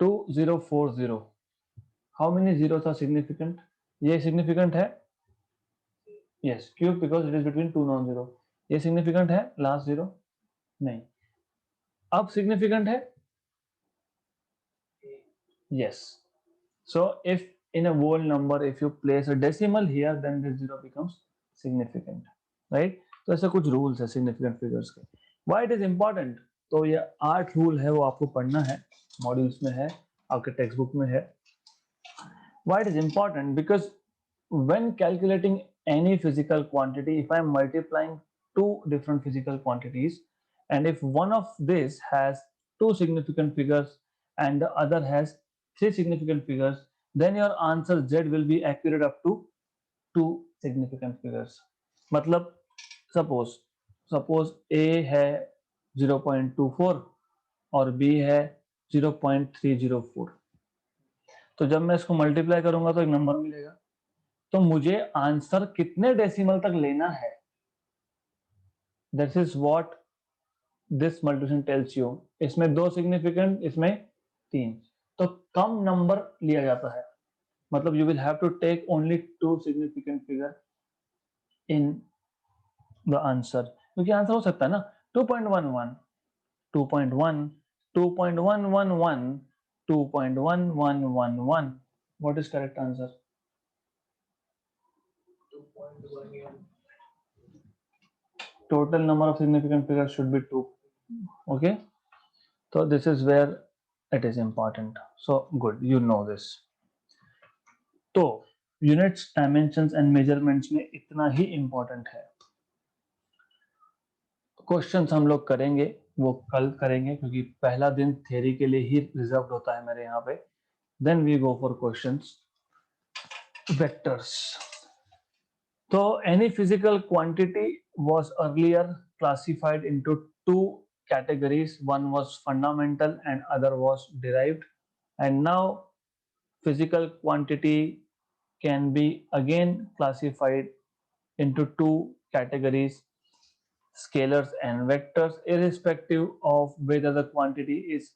2040. How many zeros are significant? ये significant है? Yes, cube because it is between two non-zero. ये significant है? Last zero? नहीं. अब significant है? Yes. So if in a whole number if you place a decimal here, then this zero becomes significant, right? तो ऐसे कुछ rules है significant figures के. Why it is important? तो ये 8 rule है वो आपको पढ़ना है, modules में है, आपके textbook में है. Why it is important? Because when calculating any physical quantity, if I am multiplying two different physical quantities, and if one of this has two significant figures and the other has three significant figures, then your answer Z will be accurate up to two significant figures. मतलब suppose A है 0.24 और B है 0.304. तो जब मैं इसको multiply करूंगा तो एक नंबर मिलेगा. तो मुझे आंसर कितने डेसिमल तक लेना है, this is what this multiplication tells you. इसमें दो सिग्निफिकेंट, इसमें तीन, तो कम नंबर लिया जाता है. मतलब you will have to take only two significant figure in the answer, क्योंकि आंसर हो सकता है ना 2.11, 2.1, 2.111, 2.1111. What is correct answer? Total number of significant figures should be 2. Okay, so this is where it is important. So good, you know this. तो units, dimensions and measurements में इतना ही important है. Questions हम लोग करेंगे वो कल करेंगे, क्योंकि पहला दिन थ्योरी के लिए ही रिजर्व होता है मेरे यहाँ पे. Then we go for questions. Vectors. So any physical quantity was earlier classified into two categories. One was fundamental and other was derived. And now physical quantity can be again classified into two categories, scalars and vectors, irrespective of whether the quantity is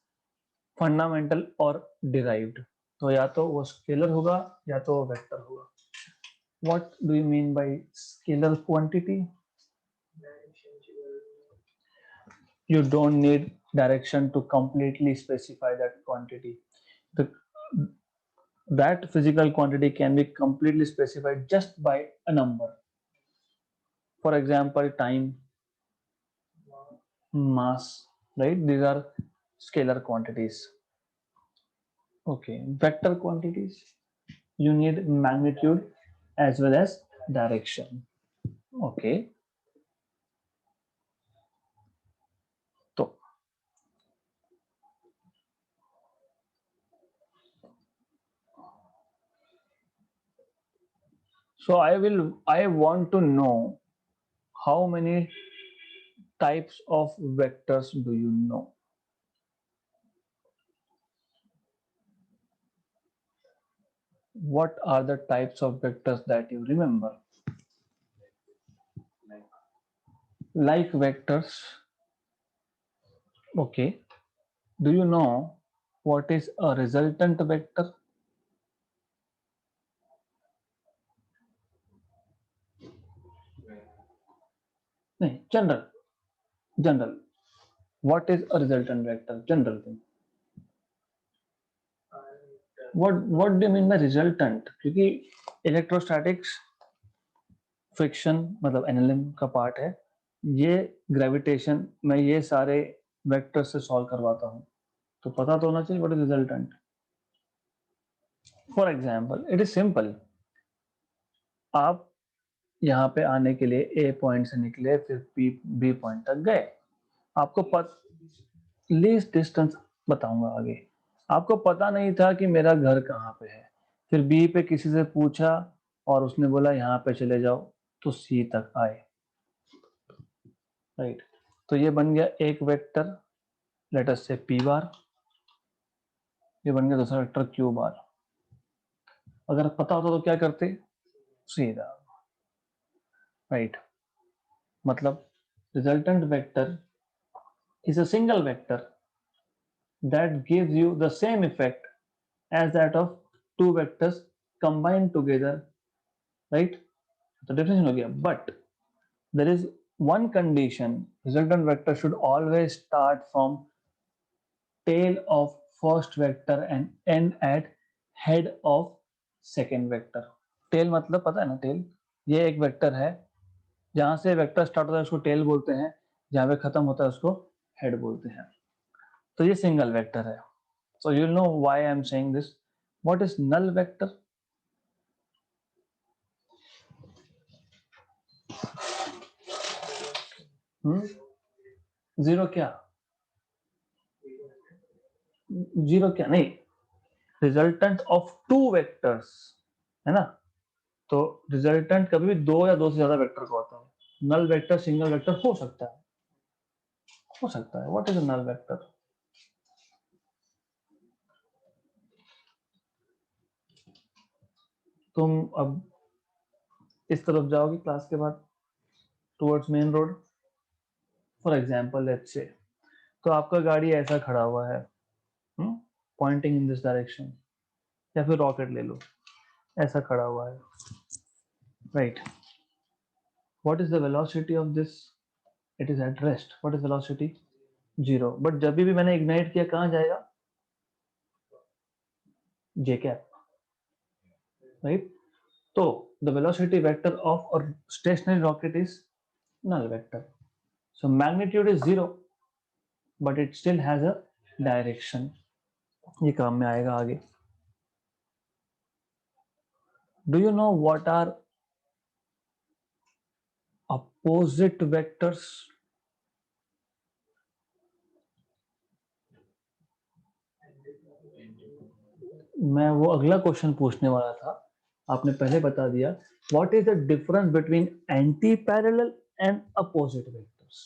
fundamental or derived. तो या तो वो scalar होगा या तो वो vector होगा. What do you mean by scalar quantity? You don't need direction to completely specify that quantity. That physical quantity can be completely specified just by a number. For example, time, mass, right? These are scalar quantities. Okay, vector quantities, you need magnitude as well as direction. Okay, so I want to know how many types of vectors do you know? What are the types of vectors that you remember? Like vectors. Okay. Do you know what is a resultant vector? नहीं, general what is a resultant vector, general thing. What do you mean bye resultant? क्योंकि electrostatics friction मतलब NLM का part है, ये gravitation मैं ये सारे vector से सॉल्व करवाता हूँ, तो पता तो होना चाहिए what is resultant. For example it is simple, आप यहाँ पे आने के लिए ए पॉइंट से निकले, फिर बी पॉइंट तक गए, आपको लीस्ट डिस्टेंस बताऊंगा आगे, आपको पता नहीं था कि मेरा घर कहाँ पे है, फिर बी पे किसी से पूछा और उसने बोला यहाँ पे चले जाओ, तो सी तक आए, राइट। तो ये बन गया एक वेक्टर, लेट अस से पी बार, ये बन गया दूसरा वेक्टर क्यू बार। अगर पता होता तो क्या करते, सीधा, राइट। मतलब resultant vector is a single vector that gives you the same effect as that of two vectors combined together, right? तो definition हो गया, but there is one condition, resultant vector should always start from tail of first vector and end at head of second vector। tail मतलब पता है ना, tail ये एक vector है, जहां से वेक्टर स्टार्ट होता है उसको टेल बोलते हैं, जहां पे खत्म होता है उसको हेड बोलते हैं। तो ये सिंगल वेक्टर है। So you'll know why I'm saying this. What is null vector? Zero क्या, जीरो क्या नहीं, रिजल्टेंट ऑफ टू वेक्टर्स, है ना। तो रिजल्टेंट कभी भी दो या दो से ज्यादा वेक्टर का होता है, नल वेक्टर सिंगल वेक्टर हो सकता है, हो सकता है। What is a null vector? तुम अब इस तरफ जाओगे क्लास के बाद towards main road, for example let's say, तो आपका गाड़ी ऐसा खड़ा हुआ है, पॉइंटिंग इन दिस डायरेक्शन, या फिर रॉकेट ले लो, ऐसा खड़ा हुआ है, right. What is the velocity of this? It is at rest. What is velocity? Zero. But जब भी मैंने ignite किया कहाँ जाएगा? J cap, right? So the velocity vector of a stationary rocket is null vector. So magnitude is zero, but it still has a direction. ये काम में आएगा आगे। Do you know what are opposite vectors? मैं वो अगला question पूछने वाला था, आपने पहले बता दिया। What is the difference between anti-parallel and opposite vectors?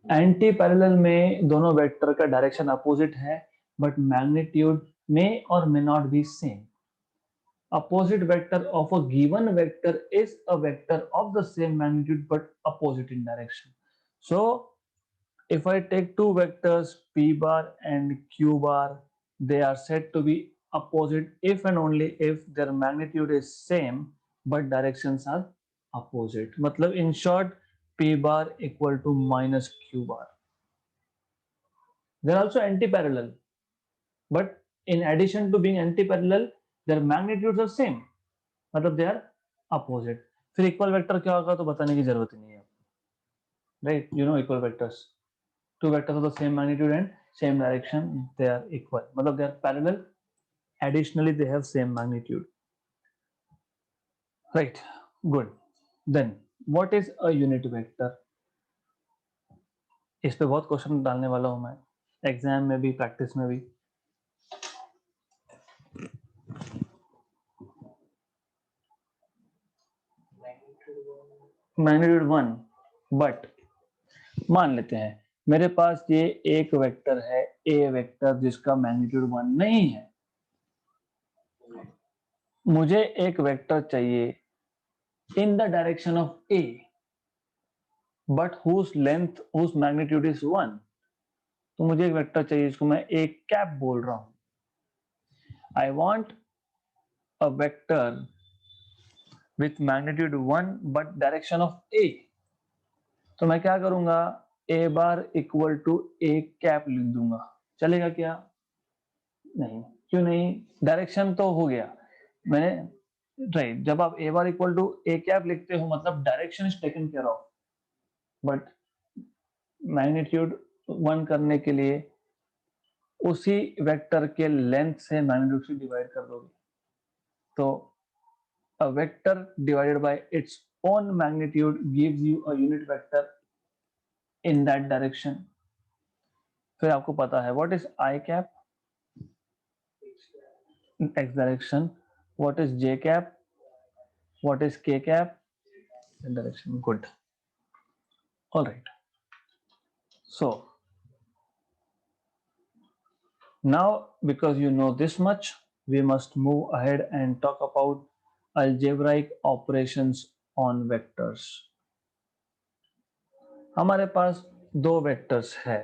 Anti parallel में दोनों वेक्टर का डायरेक्शन अपोजिट है, बट मैग्नीट्यूड में और may not be same. Opposite vector of a given vector is a vector of the same magnitude but opposite in direction. So if I take two vectors p bar and q bar, they are said to be opposite if and only if their magnitude is same but directions are opposite. मतलब in short, p bar equal to minus q bar. They are also anti-parallel, but in addition to being anti-parallel, their magnitudes are same, मतलब they are opposite. फिर equal vector क्या होगा तो बताने की जरूरत ही नहीं है, right. You know equal vectors, two vectors of the same magnitude and same direction, they are equal, मतलब they are parallel, additionally they have same magnitude, right? Good. Then what is a unit vector? इस पे बहुत question डालने वाला हूं मैं, exam में भी प्रैक्टिस में भी। मैग्नीट्यूड वन, बट मान लेते हैं मेरे पास ये एक वेक्टर है ए वेक्टर जिसका मैग्नीट्यूड वन नहीं है, मुझे एक वेक्टर चाहिए in the direction of a but whose length whose magnitude is one. तो मुझे एक वेक्टर चाहिए जिसको मैं ए कैप बोल रहा हूं, I want a vector with magnitude 1 but direction of a, तो मैं क्या करूंगा, a bar equal to a cap लिख दूंगा, चलेगा क्या? नहीं, क्यों नहीं? डायरेक्शन तो हो गया मैंने, राइट। जब आप a bar equal to a cap लिखते हो मतलब direction is taken care of, but magnitude 1 करने के लिए उसी वेक्टर के लेंथ से मैग्नीट्यूड से डिवाइड कर दोगे, तो a vector divided by its own magnitude gives you a unit vector in that direction. फिर आपको पता है what is I cap, x direction, what is j cap, what is k cap, in direction. Good. All right. So now because you know this much, we must move ahead and talk about algebraic operations on vectors. हमारे पास दो vectors है,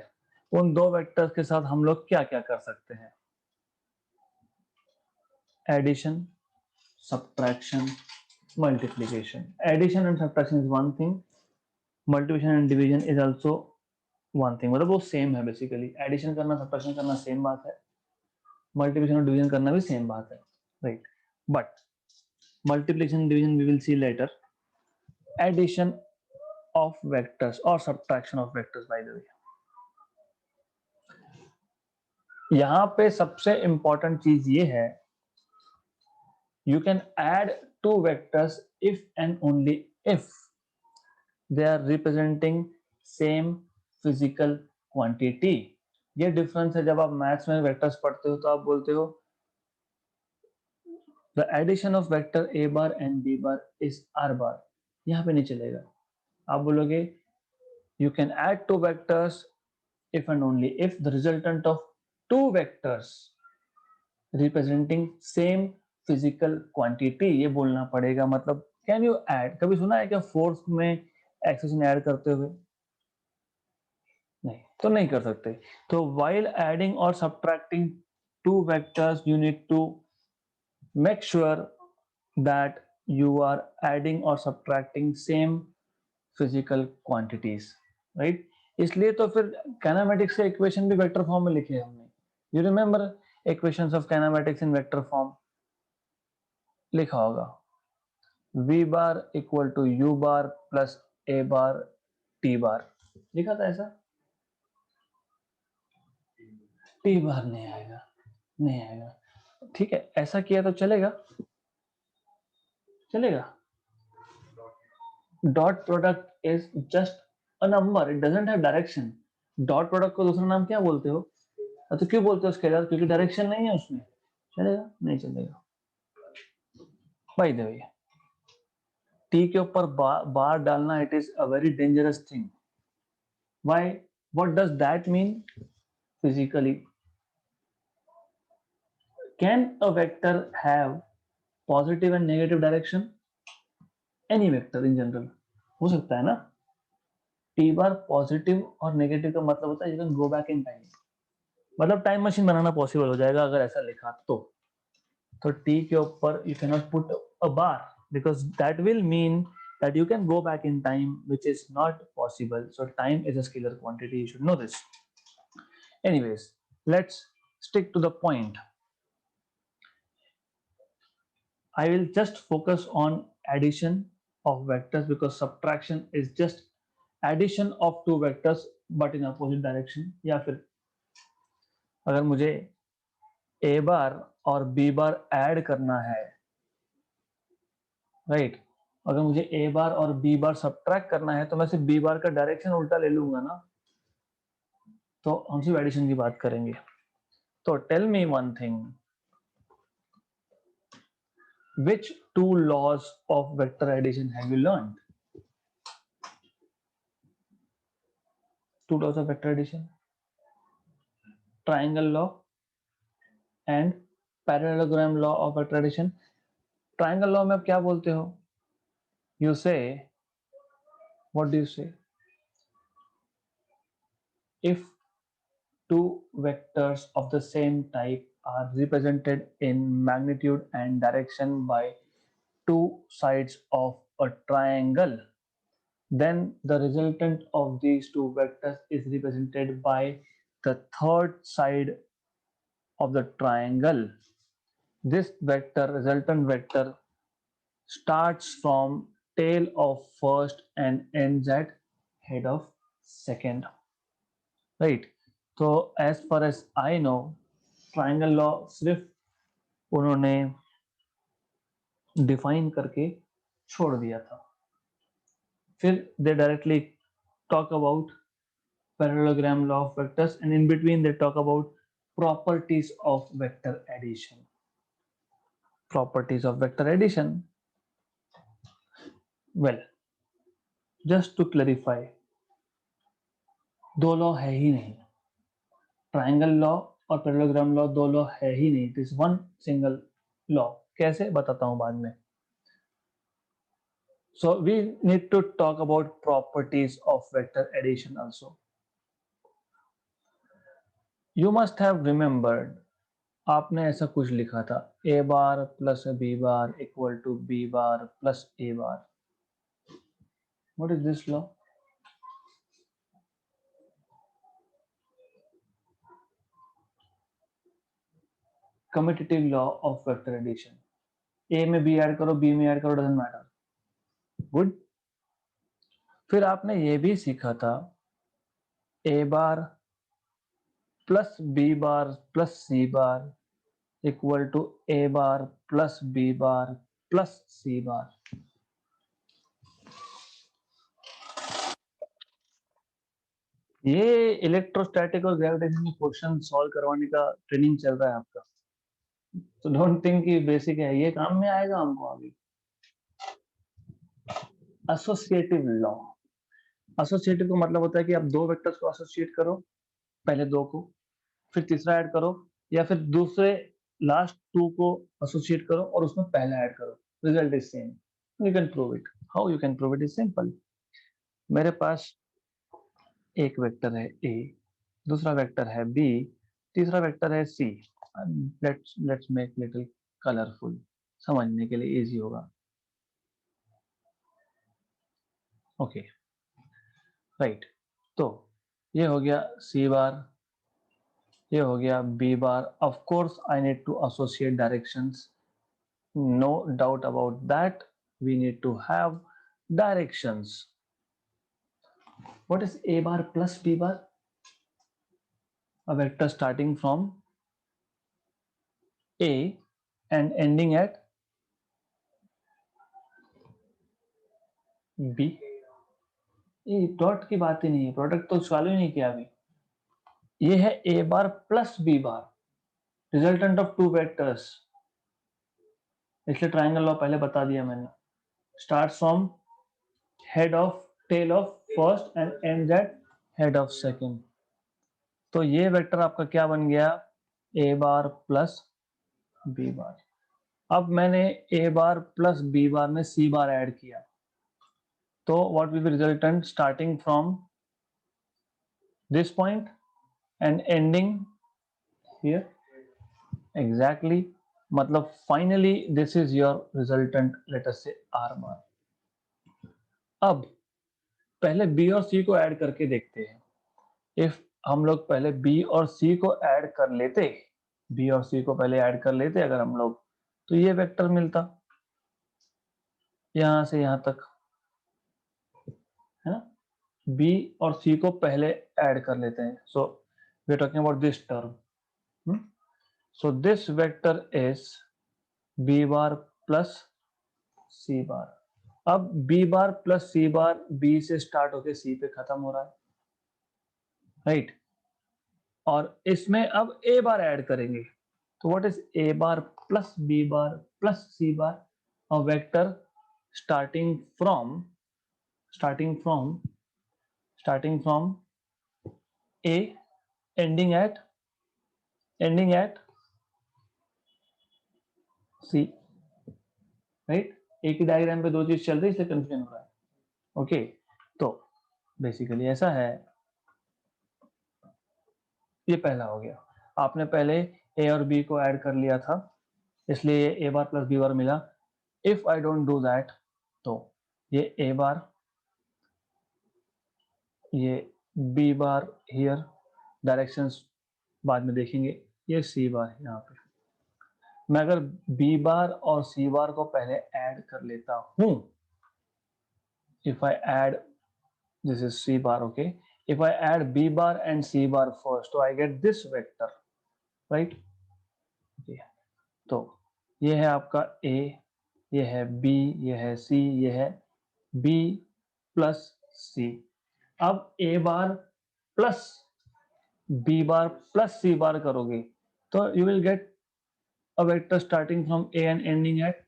उन दो vectors के साथ हम लोग क्या क्या कर सकते हैं? Addition, subtraction, multiplication. Addition and subtraction is one thing, multiplication and division is also one thing. मतलब वो सेम है बेसिकली, एडिशन करना सब्ट्रैक्शन करना सेम बात है, मल्टीप्लिकेशन और डिवीजन करना भी सेम बात है, right. But multiplication division we will see later, addition of vectors और subtraction of vectors by the way, यहाँ पे सबसे इंपॉर्टेंट चीज ये है, you can add two vectors if and only if they are representing same physical quantity. ये difference है, जब आप मैथ्स में वेक्टर्स पढ़ते हो तो आप बोलते हो the addition of vector a bar and b bar is r bar, यहाँ पे नहीं चलेगा, आप बोलोगे you can add two vectors if and only if the resultant of two vectors representing same physical quantity, ये बोलना पड़ेगा। मतलब कैन यू ऐड, कभी सुना है क्या फोर्स में एक्सेशन ऐड करते हुए? नहीं, तो नहीं कर सकते। तो while adding or subtracting two vectors you need to make sure that you are adding or subtracting same physical quantities, right? इसलिए तो फिर काइनेमेटिक्स के इक्वेशन भी वेक्टर फॉर्म में लिखे हैं हमने। You remember equations of kinematics in vector form? लिखा होगा v bar equal to u bar plus a bar t bar, लिखा था ऐसा? t बार नहीं आएगा, नहीं आएगा, ठीक है। ऐसा किया तो चलेगा, चलेगा। Dot product is just a number, it doesn't have direction. Dot product को दूसरा नाम क्या बोलते हो? तो क्यों बोलते हो स्केलर? क्योंकि डायरेक्शन नहीं है उसमें, चलेगा? नहीं चलेगा। बाय द वे, टी के ऊपर बार डालना, it is a very dangerous thing. Why? What does that mean physically? Can a vector have positive and negative direction? Any vector in general हो सकता है ना। टी बार पॉजिटिव और negative का मतलब होता है you can go back in time, मतलब टाइम मशीन बनाना पॉसिबल हो जाएगा अगर ऐसा लिखा तो टी के ऊपर you can not put a bar because that will mean that you can go back in time, which is not possible. So time is a scalar quantity, you should know this. Anyways, let's stick to the point. I will just focus on addition of vectors because subtraction is just addition of two vectors but in opposite direction. या फिर अगर मुझे a बार और b बार add करना है, right, अगर मुझे a बार और b बार सब्ट्रैक्ट करना है तो मैं सिर्फ b बार का डायरेक्शन उल्टा ले लूंगा ना, तो हम सिर्फ एडिशन की बात करेंगे। तो tell me one thing, which two laws of vector addition have you learned? Two laws of vector addition, triangle law and parallelogram law of vector addition. Triangle law में आप क्या बोलते हो? You say, what do you say? If two vectors of the same type are represented in magnitude and direction by two sides of a triangle, then the resultant of these two vectors is represented by the third side of the triangle. This vector, resultant vector, starts from tail of first and ends at head of second. Right? So as far as I know, triangle law सिर्फ उन्होंने define करके छोड़ दिया था. फिर दे directly talk about parallelogram law of vectors, and in between they talk about properties of vector addition. Properties of vector addition. Well, just to clarify, दो law है ही नहीं. ट्राइंगल लॉ और पैरेललोग्राम लॉ दो लॉ है ही नहीं. It is one single law. कैसे बताता हूं बाद में. So we need to talk about properties of vector addition also. You must have remembered, आपने ऐसा कुछ लिखा था, a bar plus b bar equal to b bar plus a bar. What is this law? Commutative law of vector addition. a में b add करो, b में add करो, doesn't matter. Good. फिर आपने ये भी सीखा था a bar plus b bar plus c bar equal to a bar plus b bar plus c bar. ये इलेक्ट्रोस्टैटिक और ग्रेविटेशन के क्वेश्चन सॉल्व करवाने का ट्रेनिंग चल रहा है आपका. तो डोंट थिंक कि बेसिक है, ये काम में आएगा हमको आगे. Associative law. एसोसिएटिव का मतलब होता है कि आप दो वेक्टर्स को एसोसिएट करो, पहले दो को, फिर तीसरा ऐड करो, या फिर दूसरे लास्ट टू को एसोसिएट करो और उसमें पहला ऐड करो. Result is same. You can prove it. How you can prove it is simple. मेरे पास एक वेक्टर है a, दूसरा वेक्टर है b, तीसरा वेक्टर है c. Let's make little colourful, समझने के लिए इजी होगा. Okay, right. तो ये हो गया c बार, ये हो गया b bar. Of course I need to associate directions, no doubt about that. We need to have directions. What is a bar plus b bar? A vector starting from a and ending at b. ये dot की बात ही नहीं है, product तो चालू ही नहीं किया अभी. ये है a bar plus b bar, resultant of two vectors. इसलिए ट्राइंगल लॉ पहले बता दिया मैंने. Start from head of tail of first and end at head of second. तो ये वेक्टर आपका क्या बन गया? a bar plus b bar. अब मैंने a bar plus b bar में c बार ऐड किया, तो what will be resultant starting from this point and ending here? Exactly. मतलब finally this is your resultant, let us say r bar. अब पहले b और c को add करके देखते हैं. इफ हम लोग पहले b और c को ऐड कर लेते, b और c को पहले ऐड कर लेते अगर हम लोग, तो ये वेक्टर मिलता यहां से यहां तक, है ना. b और c को पहले ऐड कर लेते हैं. So we are talking about this term. So this vector is b bar plus c bar. अब b bar plus c bar b से स्टार्ट होके c पे खत्म हो रहा है, राइट. और इसमें अब a बार ऐड करेंगे, तो what is a bar plus b bar plus c bar? A vector starting from a ending at c, right. एक ही डायग्राम पे दो चीज चल रही है, इसलिए कंफ्यूजन हो रहा है. ओके, तो बेसिकली ऐसा है. ये पहला हो गया. आपने पहले ए और बी को ऐड कर लिया था, इसलिए ये a bar plus B bar मिला। If I don't do that, तो ये ए बार, ये बी बार हियर, डायरेक्शंस बाद में देखेंगे, ये सी बार है यहाँ पे। मैं अगर बी बार और सी बार को पहले ऐड कर लेता हूं, if I add, this is c bar, okay, if I add b bar and c bar first, so I get this vector, right? okay. तो ये है आपका a, ये है b, ये है c, ये है b प्लस c। अब a bar plus b bar plus c बार करोगे तो you will get a vector starting from a and ending at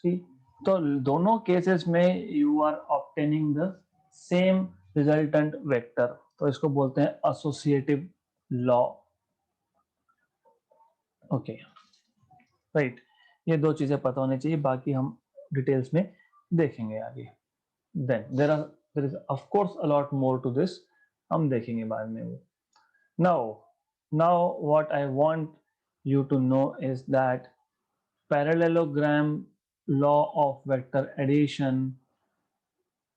c। तो दोनों केसेस में you are obtaining the same resultant vector, तो इसको बोलते हैं associative law। ओके, राइट, ये दो चीजें पता होनी चाहिए, बाकी हम डिटेल्स में देखेंगे आगे। Then there is of course a lot more to this, हम देखेंगे बाद में वो। Now what I want you to know is that parallelogram law of vector addition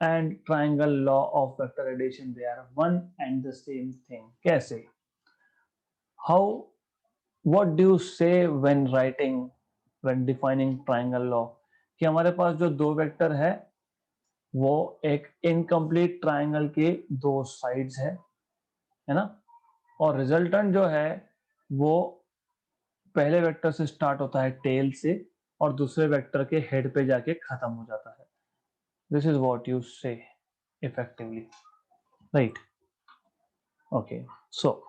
and triangle law of vector addition, they are one and the same thing। कैसे? How, what do you say when writing, when defining triangle law? कि हमारे पास जो दो vector है वो एक incomplete triangle के दो साइड्स है ना, और रिजल्टेंट जो है वो पहले वेक्टर से स्टार्ट होता है टेल से और दूसरे वेक्टर के हेड पे जाके खत्म हो जाता है। दिस इज व्हाट यू से इफेक्टिवली, राइट? ओके, सो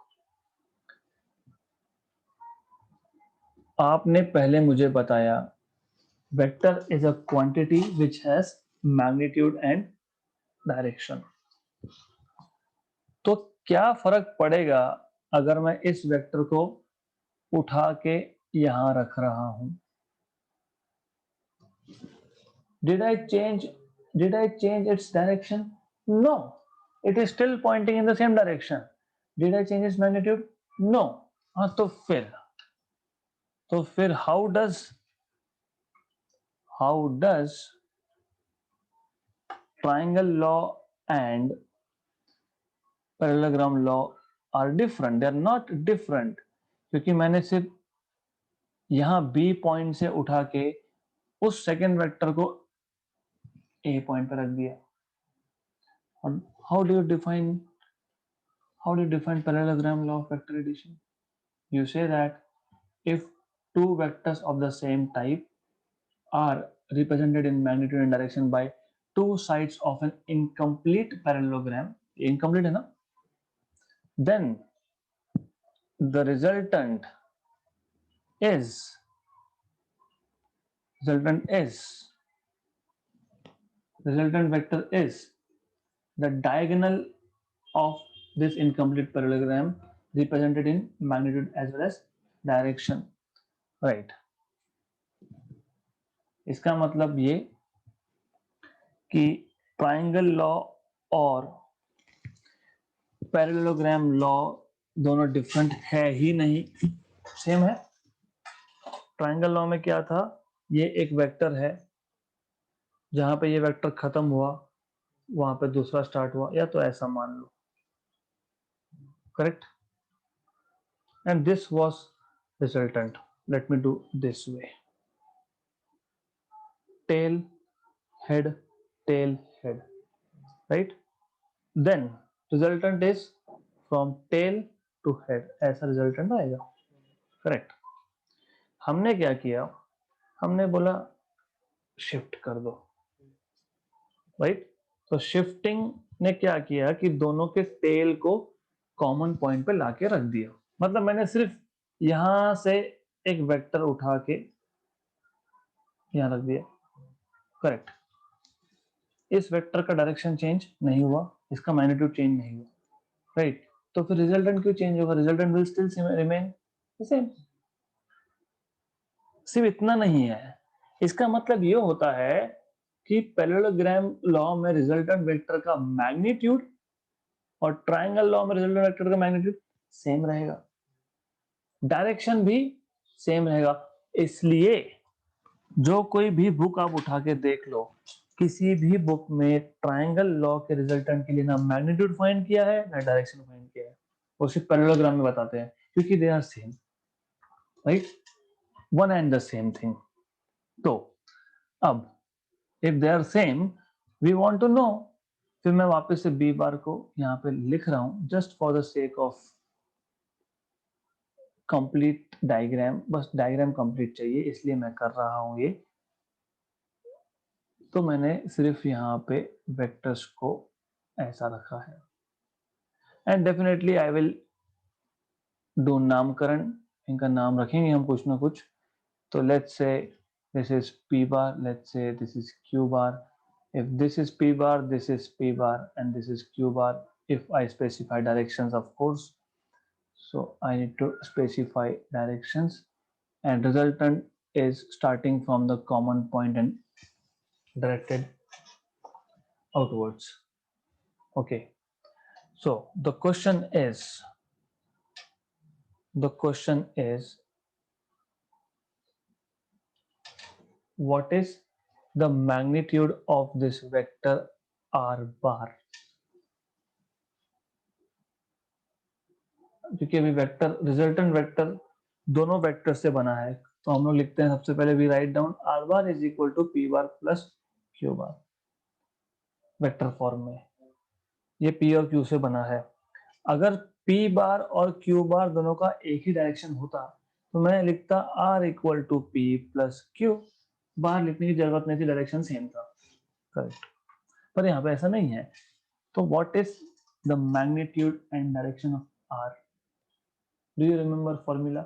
आपने पहले मुझे बताया vector is a quantity which has magnitude and direction. तो क्या फर्क पड़ेगा अगर मैं इस वेक्टर को उठा के यहां रख रहा हूं? Did I change its direction? No. It is still pointing in the same direction. Did I change its magnitude? No. हाँ, तो फिर how does triangle law and parallelogram law are different? They are not different, क्योंकि मैंने सिर्फ यहाँ B point से उठा के उस सेकेंड वेक्टर को A पॉइंट पर रख दिया। और how do you define parallelogram law of vector addition? You say that if two vectors of the same type are represented in magnitude and direction by two sides of an incomplete parallelogram, incomplete है ना, then the resultant vector is the diagonal of this incomplete parallelogram represented in magnitude as well as direction, right? इसका मतलब ये कि triangle law और parallelogram law दोनों different है ही नहीं, सेम है। ट्राइंगल लॉ में क्या था, ये एक वेक्टर है, जहां पे ये वेक्टर खत्म हुआ वहां पे दूसरा स्टार्ट हुआ, या तो ऐसा मान लो, correct? And this was resultant. Let me do this way, tail head tail head, right? Then resultant is from tail to head, ऐसा रिजल्टेंट आएगा, करेक्ट? हमने क्या किया, हमने बोला शिफ्ट कर दो, राइट? तो शिफ्टिंग ने क्या किया कि दोनों के टेल को कॉमन पॉइंट पे लाके रख दिया। मतलब मैंने सिर्फ यहां से एक वेक्टर उठा के यहां रख दिया, करेक्ट? इस वेक्टर का डायरेक्शन चेंज नहीं हुआ, इसका मैग्नीट्यूड चेंज नहीं हुआ, राइट? तो फिर रिजल्टेंट क्यों चेंज होगा? Resultant will still remain same. सिर्फ इतना नहीं है, इसका मतलब ये होता है कि पैरेललोग्राम लॉ में रिजल्टेंट वेक्टर का मैग्नीट्यूड और ट्राइंगल लॉ में रिजल्टेंट वेक्टर का मैग्नीट्यूड सेम रहेगा। डायरेक्शन भी सेम रहेगा। इसलिए जो कोई भी बुक आप उठा के देख लो, किसी भी बुक में ट्रायंगल लॉ के रिजल्टेंट के लिए ना मैग्नीट्यूड फाइंड किया है ना डायरेक्शन फाइंड किया है, वो सिर्फ पैरेललोग्राम में बताते हैं, क्योंकि they are same, right, one and the same thing. तो अब if they are same we want to know, फिर मैं वापस से बी बार को यहाँ पे लिख रहा हूं just for the sake of complete diagram, बस डायग्राम कंप्लीट चाहिए इसलिए मैं कर रहा हूं ये। तो मैंने सिर्फ यहाँ पे वेक्टर्स को ऐसा रखा है, and definitely I will do नामकरण, इनका नाम रखेंगे हम कुछ ना कुछ। तो let's say this is p bar, let's say this is q bar. If this is p bar, this is p bar, and this is q bar. If I specify directions, of course, so I need to specify directions, and resultant is starting from the common point and directed outwards. Okay, so the question is what is the magnitude of this vector r bar? क्योंकि अभी vector resultant vector दोनों vector से बना है, तो हम लोग लिखते हैं सबसे पहले we write down r bar is equal to p bar plus q bar vector form में। ये पी और क्यू से बना है। अगर पी बार और क्यू बार दोनों का एक ही डायरेक्शन होता तो मैं लिखता r equal to p plus q, बाहर लिखने की जरूरत नहीं थी, डायरेक्शन सेम था, करेक्ट। पर यहाँ पे ऐसा नहीं है। तो what is the magnitude and direction of r? Do you remember formula?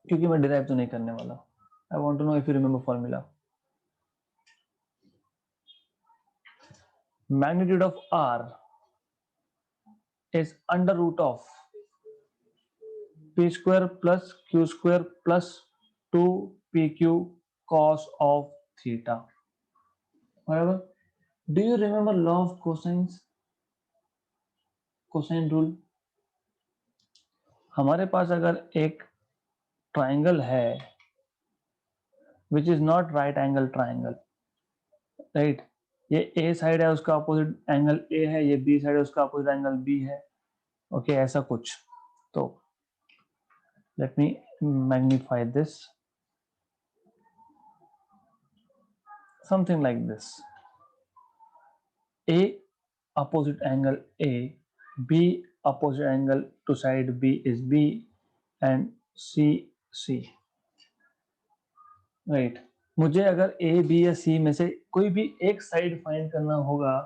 क्योंकि मैं डिराइव तो नहीं करने वाला। I want to know if you remember formula. Magnitude of r is under root of p square plus q square plus 2pq cos of theta. However, do you remember law of cosines? Cosine rule? हमारे पास अगर एक triangle है which is not right angle triangle, right, ये ए side है उसका opposite angle A है, ये B side है उसका अपोजिट एंगल बी है, ओके ऐसा कुछ। तो let me magnify this, something like this. A opposite angle A, B opposite angle to side B is B, and C C, right? मुझे अगर A B या C में से कोई भी एक साइड फाइंड करना होगा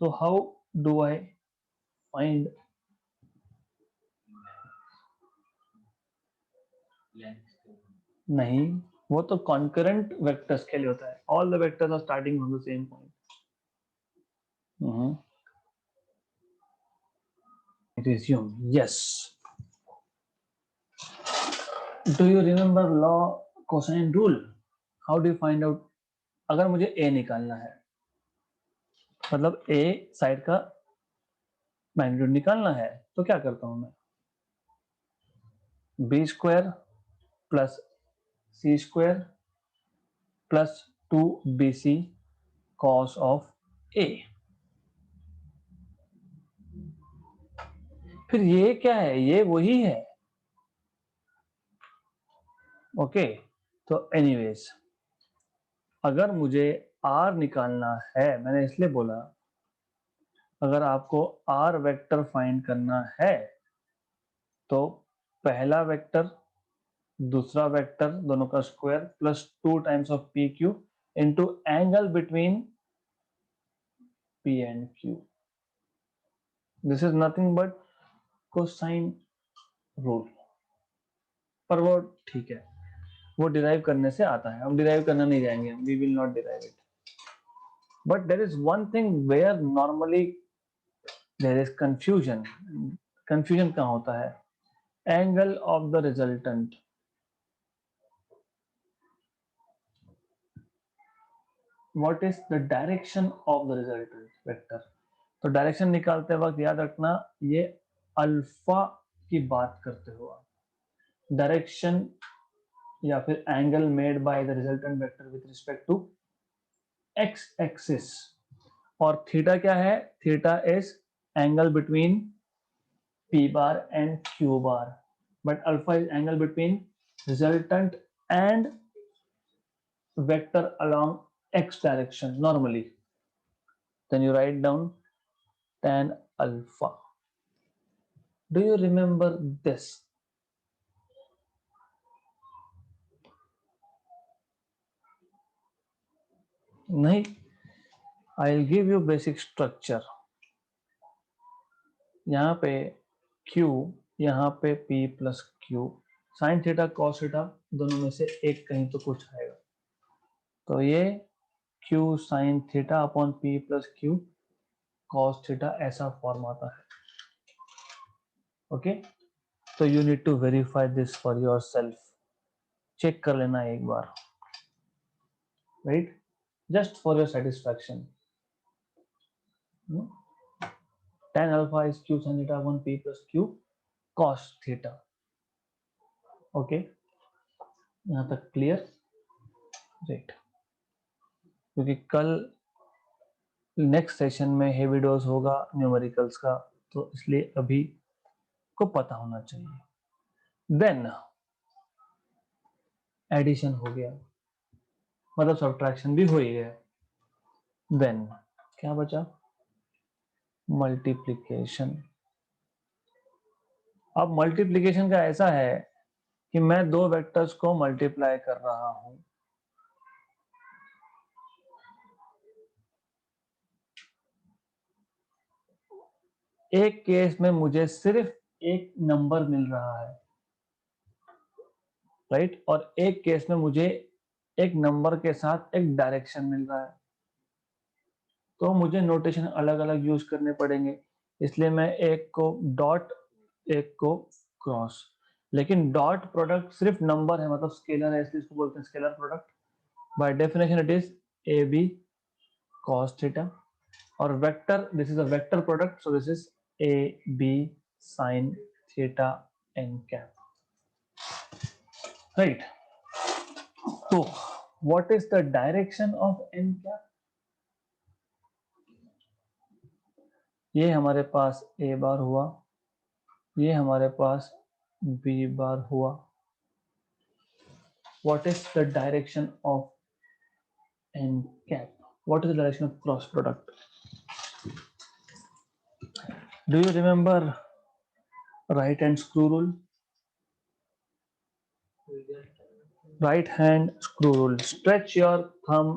तो हाउ डू आई फाइंड? नहीं, वो तो कॉन्करेंट वेक्टर्स के लिए होता है। All the vectors are starting from the same point. Resume, yes. Do you remember law cosine rule? How do you find out? अगर मुझे a निकालना है, मतलब a साइड का मैग्नीट्यूड निकालना है, तो क्या करता हूं मैं? B square plus c square plus 2bc cos of a। फिर ये क्या है? ये वही है, ओके। तो एनीवेज, अगर मुझे r निकालना है, मैंने इसलिए बोला अगर आपको r वेक्टर फाइंड करना है तो पहला वेक्टर दूसरा वेक्टर दोनों का square plus 2 times of P Q into angle between P and Q. This is nothing but cosine rule. पर वो ठीक है, वो डिराइव करने से आता है, हम डिराइव करना नहीं जाएंगे, we will not derive it. But there is one thing where normally there is confusion. Confusion कहाँ होता है? Angle of the resultant. What is the direction of the resultant vector? तो डायरेक्शन निकालते वक्त याद रखना ये अल्फा की बात करते हो आप, डायरेक्शन या फिर angle made by the resultant vector with respect to x axis, और थीटा क्या है? Theta is angle between P bar and Q bar, but alpha is angle between resultant and vector along x direction normally. Then you write down tan alpha. Do you remember this? नहीं, I'll give you basic structure. यहाँ पे Q, यहाँ पे P plus Q, sin theta cos theta दोनों में से एक कहीं तो कुछ आएगा, तो ये Q sin theta upon P plus Q cos theta ऐसा फॉर्म आता है. ओके, तो you need to verify this for yourself, check कर लेना एक बार, right, just for your satisfaction. tan alpha is q sin theta 1 p plus q cos theta. Okay, यहाँ तक क्लियर, राइट. क्योंकि कल नेक्स्ट सेशन में हेवी डोज होगा न्यूमेरिकल्स का, तो इसलिए अभी को पता होना चाहिए. देन एडिशन हो गया, मतलब सब्ट्रैक्शन भी हो ही गया. देन क्या बचा? मल्टीप्लिकेशन. अब मल्टीप्लिकेशन का ऐसा है कि मैं दो वेक्टर्स को मल्टीप्लाई कर रहा हूं. एक केस में मुझे सिर्फ एक नंबर मिल रहा है, राइट, और एक केस में मुझे एक नंबर के साथ एक डायरेक्शन मिल रहा है. तो मुझे नोटेशन अलग अलग यूज करने पड़ेंगे, इसलिए मैं एक को डॉट, एक को क्रॉस. लेकिन डॉट प्रोडक्ट सिर्फ नंबर है, मतलब स्केलर है, इसलिए इसको बोलते हैं scalar product. By definition it is a b cos theta, और vector, this is a vector product, so this is a b sin theta n cap, right. तो what is the direction of n cap? ये हमारे पास a बार हुआ, ये हमारे पास b बार हुआ. What is the direction of n cap? What is the direction of cross product? Do you remember right hand screw rule? Right hand screw rule. Stretch your thumb,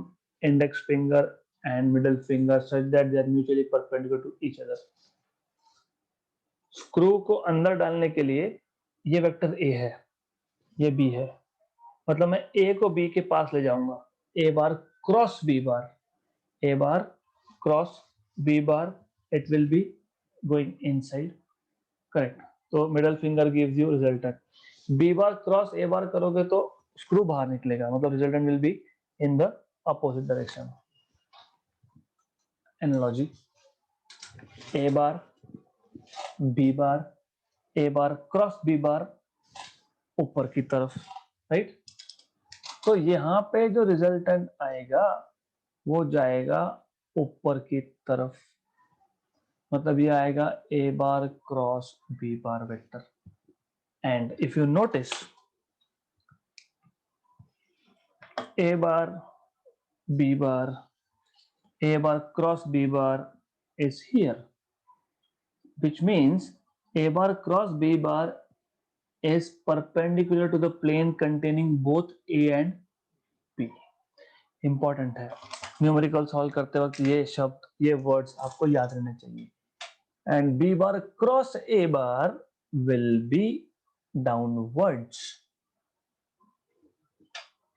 index finger and middle finger such that they are mutually perpendicular to each other. Screw को अंदर डालने के लिए ये vector A है, ये B है, मतलब मैं A को B के पास ले जाऊंगा. A bar cross B bar, A bar cross B bar, it will be going inside, correct. तो middle finger gives you resultant. B bar cross A बार करोगे तो स्क्रू बाहर निकलेगा, मतलब resultant will be in the opposite direction. Analogy, A bar B bar, A bar cross B बार ऊपर की तरफ, right. तो यहाँ पे जो रिजल्टेंट आएगा वो जाएगा ऊपर की तरफ, मतलब ये आएगा A bar cross B bar vector. And if you notice, A bar B bar, A bar cross B bar is here, which means A bar cross B bar is perpendicular to the plane containing both A and B. Important है, numerical solve करते वक्त ये शब्द, ये words आपको याद रहने चाहिए. And B bar cross A bar will be downwards.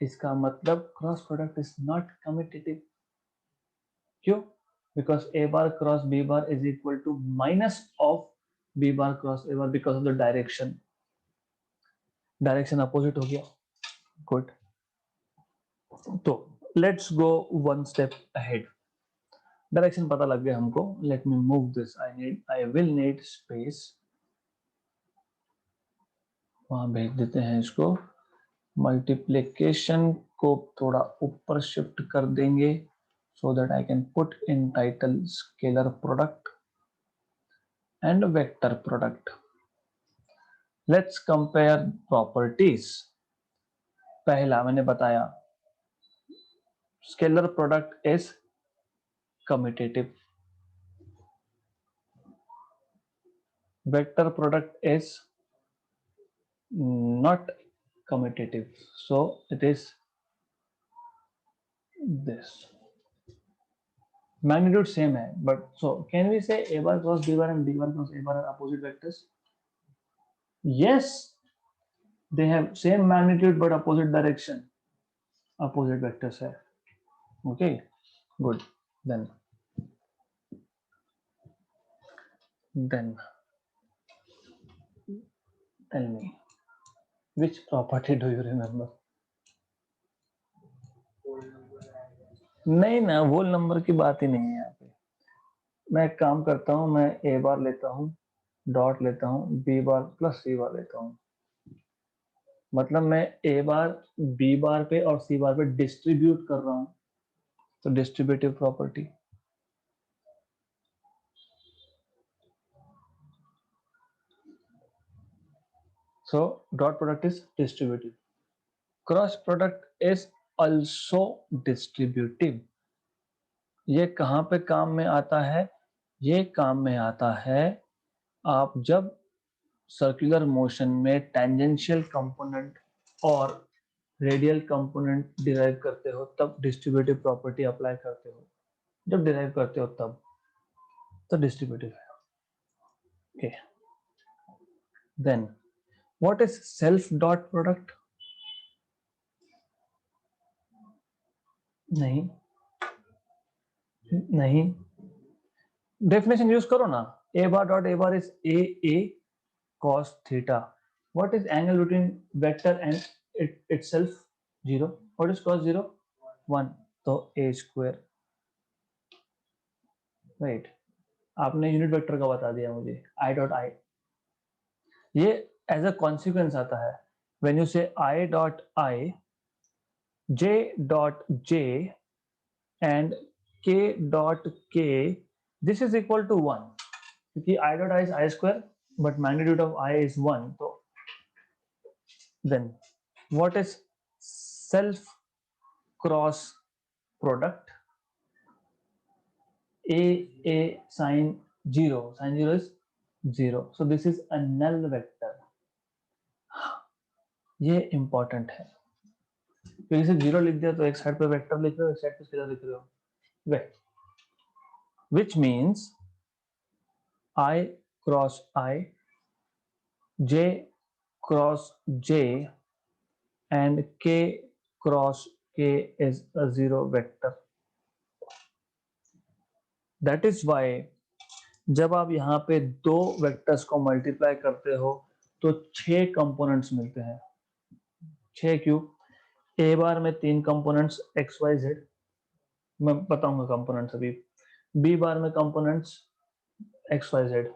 इसका मतलब cross product is not commutative. क्यों? Because A bar cross B bar is equal to minus of B bar cross A bar because of the direction. Direction opposite हो गया. Good. तो let's go one step ahead. Direction पता लग गया हमको. Let me move this. I will need space. वहां भेज देते हैं इसको, मल्टीप्लिकेशन को थोड़ा ऊपर शिफ्ट कर देंगे so that I can put in title scalar product and vector product. Let's compare properties. पहला मैंने बताया scalar product is commutative, vector product is not commutative, so it is this. Magnitude same है, but so can we say a bar cross b bar and b bar cross a bar are opposite vectors? Yes, they have same magnitude but opposite direction, opposite vectors है. Okay, good. Then tell me, which property do you remember? नहीं ना, whole number की बात ही नहीं है यहाँ पे. मैं एक काम करता हूँ, मैं a बार लेता हूँ, डॉट लेता हूँ, b बार प्लस c बार लेता हूँ. मतलब मैं a बार b बार पे और c बार पे डिस्ट्रीब्यूट कर रहा हूँ, तो distributive property. So dot product is distributive. Cross product is also distributive. ये कहाँ पे काम में आता है? ये काम में आता है आप जब सर्कुलर मोशन में टेंजेंशियल कंपोनेंट और रेडियल कंपोनेंट डिराइव करते हो, तब डिस्ट्रीब्यूटिव प्रॉपर्टी अप्लाई करते हो. जब डिराइव करते हो तब तो डिस्ट्रीब्यूटिव है. Okay, then what is self dot product? नहीं, डेफिनेशन यूज करो ना. a bar dot a bar is a cos theta. What is angle between vector and itself? 0. What is cos 0? 1. तो a square. राइट, आपने unit vector का बता दिया मुझे, i dot i. ये एज अ कॉन्सिक्वेंस आता है. व्हेन यू से i dot i, j dot j and k dot k, this is equal to 1. क्योंकि i dot i is i square but magnitude of I is 1. तो then what is self cross product? A sin 0, sin 0 is 0, so this is a null vector. ये important है क्योंकि सिर्फ 0 लिख दिया तो एक साइड पे वेक्टर लिख रहे हो, एक साइड पे स्केलर लिख रहे हो. Vector, which means I cross I, j cross j and k cross k is a 0 vector. That is why जब आप यहाँ पे दो वेक्टर्स को मल्टीप्लाई करते हो तो 6 कंपोनेंट्स मिलते हैं. 6 क्यों? ए बार में 3 कंपोनेंट्स एक्स वाई जेड, मैं बताऊंगा कंपोनेंट्स अभी. बी बार में कंपोनेंट्स एक्स वाई जेड,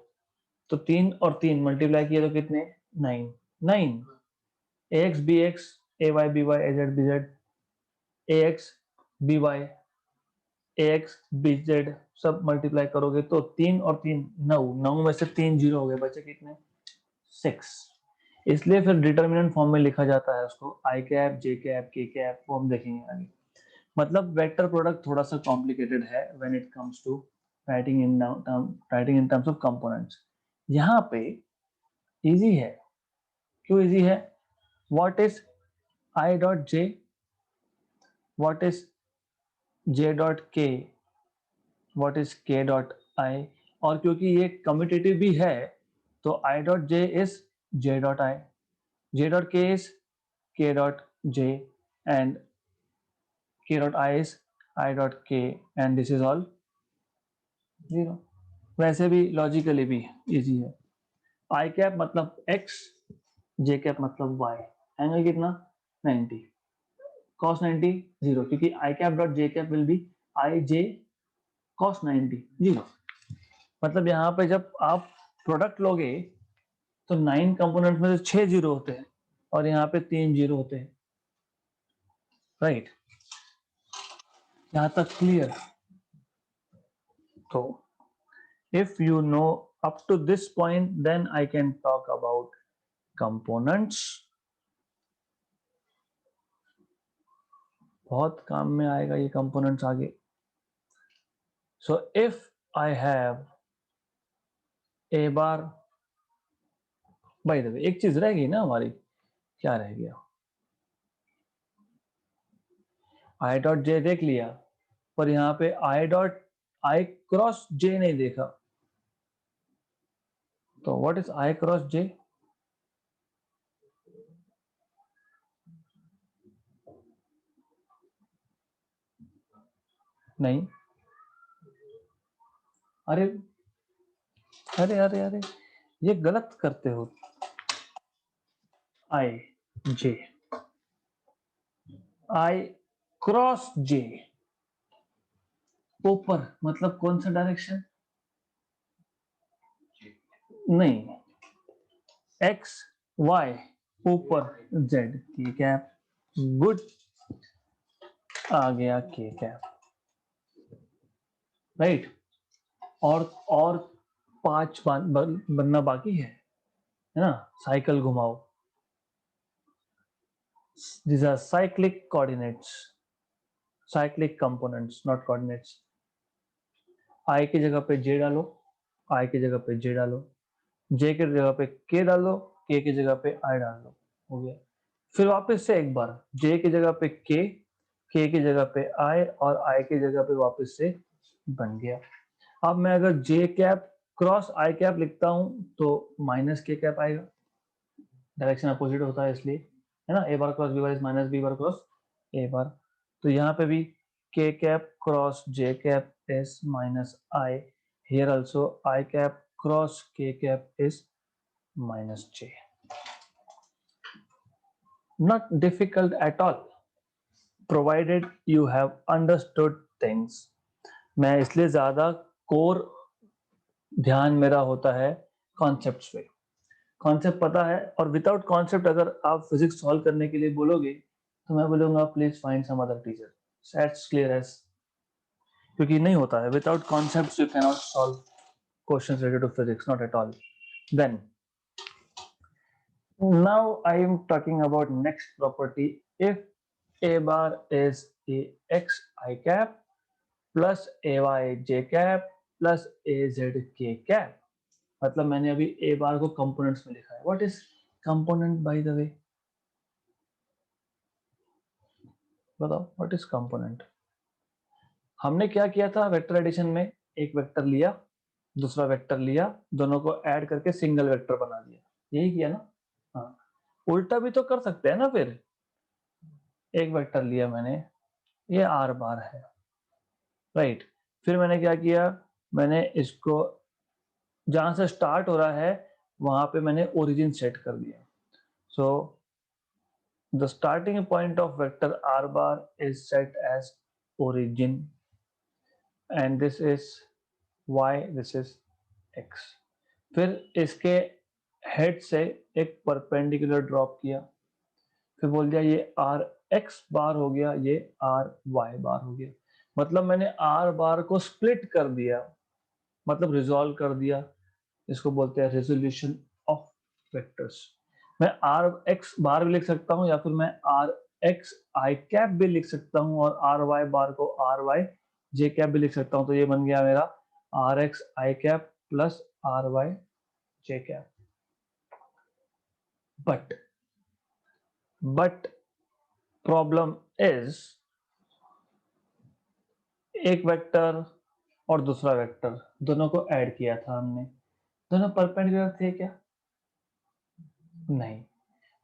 तो 3 और 3 मल्टीप्लाई किए तो कितने? 9. ए एक्स बी एक्स, ए वाई बी वाई, ए जेड बी जेड, ए एक्स बी वाई, ए एक्स बी जेड, सब मल्टीप्लाई करोगे तो 3 और 3 9 में से 3 0 हो गए, बचे कितने? 6. इसलिए फिर डिटर्मिनेंट फॉर्म में लिखा जाता है उसको आई कैप, जे कैप, के कैप, वो हम देखेंगे आगे. मतलब वेक्टर प्रोडक्ट थोड़ा सा कॉम्प्लिकेटेड है when it comes to writing in terms of components. यहाँ पे इजी है. क्यों इजी है? What is I dot J, what is J dot K, what is K dot I. और क्योंकि ये कम्यूटेटिव भी है तो I dot J is J dot I, j dot k is k dot j and k dot i is I dot k and this is all 0. वैसे भी logically भी easy है. i कैप मतलब x, j cap मतलब y. Angle कितना? 90. cos 90 0, क्योंकि i cap dot j cap will be i j cos 90 0. मतलब यहाँ पे जब आप प्रोडक्ट लोगे तो 9 कंपोनेंट में से 6 जीरो होते हैं और यहाँ पे 3 जीरो होते हैं, राइट? यहाँ तक क्लियर? तो if you know up to this point, then I can talk about components. बहुत काम में आएगा ये components आगे. So if I have a bar, by the way, एक चीज रह गई ना हमारी, क्या रह गया? I dot j देख लिया, पर यहाँ पे I dot I cross j नहीं देखा. तो what is I cross j? नहीं, अरे अरे अरे अरे ये गलत करते हो. I j I cross j, ऊपर मतलब कौन सा डायरेक्शन? नहीं, x y ऊपर z, k कैप. गुड, आ गया k कैप, राइट? और 5 बनना बाकी है ना? साइकिल घुमाओ. These are cyclic coordinates, cyclic components, not coordinates. I की जगह पे j डालो, I की जगह पे j डालो, j की जगह पे k डालो, k की जगह पे I डाल दो, हो गया. फिर वापस से एक बार j की जगह पे k की जगह पे I और I की जगह पे वापस से बन गया. अब मैं अगर j cap cross I cap लिखता हूं तो माइनस k कैप आएगा, डायरेक्शन अपोजिट होता है इसलिए, है ना? a bar cross b bar is minus b bar cross a बार. तो यहाँ पे भी k cap cross j cap is minus I. Here also I cap cross k cap is minus j. Not difficult at all, provided you have understood things. मैं इसलिए ज्यादा core ध्यान मेरा होता है कॉन्सेप्ट्स पे. कॉन्सेप्ट पता है, और विदाउट कॉन्सेप्ट अगर आप फिजिक्स सॉल्व करने के लिए बोलोगे तो मैं बोलूंगा please find some other teacher. That's clear as, क्योंकि नहीं होता है. Without concepts you can not solve questions related to physics, not at all. Then now I am talking about next property. If a bar is a x I cap plus ay j cap plus az k cap, मतलब मैंने अभी a बार को components में लिखा है. What is component bye the वे? बताओ what is component? हमने क्या किया था वेक्टर एडिशन में? एक वेक्टर लिया, दूसरा वेक्टर लिया, दोनों को ऐड करके सिंगल वेक्टर बना दिया. यही किया ना? हाँ, उल्टा भी तो कर सकते हैं ना. फिर एक वेक्टर लिया मैंने, ये r बार है, राइट? फिर मैंने क्या किया, मैंने इसको जहां से स्टार्ट हो रहा है वहां पे मैंने ओरिजिन सेट कर दिया. So the starting point of vector r bar is set as origin and this is y, this is x. फिर इसके हेड से एक परपेंडिकुलर ड्रॉप किया, फिर बोल दिया ये आर एक्स बार हो गया, ये आर वाई बार हो गया. मतलब मैंने आर बार को स्प्लिट कर दिया, मतलब रिजॉल्व कर दिया. इसको बोलते हैं रेजोल्यूशन ऑफ वेक्टर्स. मैं आर एक्स बार भी लिख सकता हूँ या फिर मैं आर एक्स आई कैप भी लिख सकता हूँ और आर वाई बार को आर वाई जे कैप भी लिख सकता हूँ. तो ये बन गया मेरा R X I cap plus R Y J cap. But problem is, एक वेक्टर और दूसरा वेक्टर दोनों को ऐड किया था हमने, दोनों परपेंडिकुलर थे क्या? नहीं.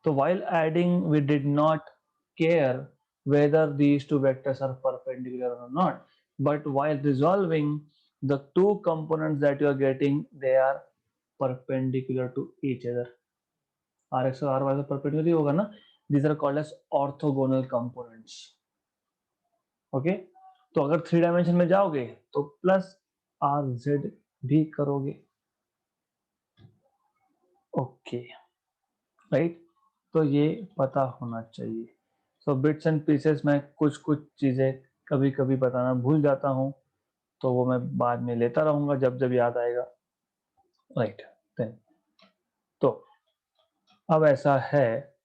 तो while adding we did not care whether these two vectors are perpendicular or not, but while resolving the two components that you are getting, they are perpendicular to each other. rx और ry तो perpendicular ही होगा ना. These are called as orthogonal components. Okay, तो अगर 3 dimension में जाओगे तो plus are Z भी करोगे. ओके राइट, तो ये पता होना चाहिए। सो बिट्स एंड पीसेस में कुछ कुछ चीजें कभी कभी बताना भूल जाता हूँ, तो वो मैं बाद में लेता रहूंगा जब जब याद आएगा। राइट देन, तो अब ऐसा है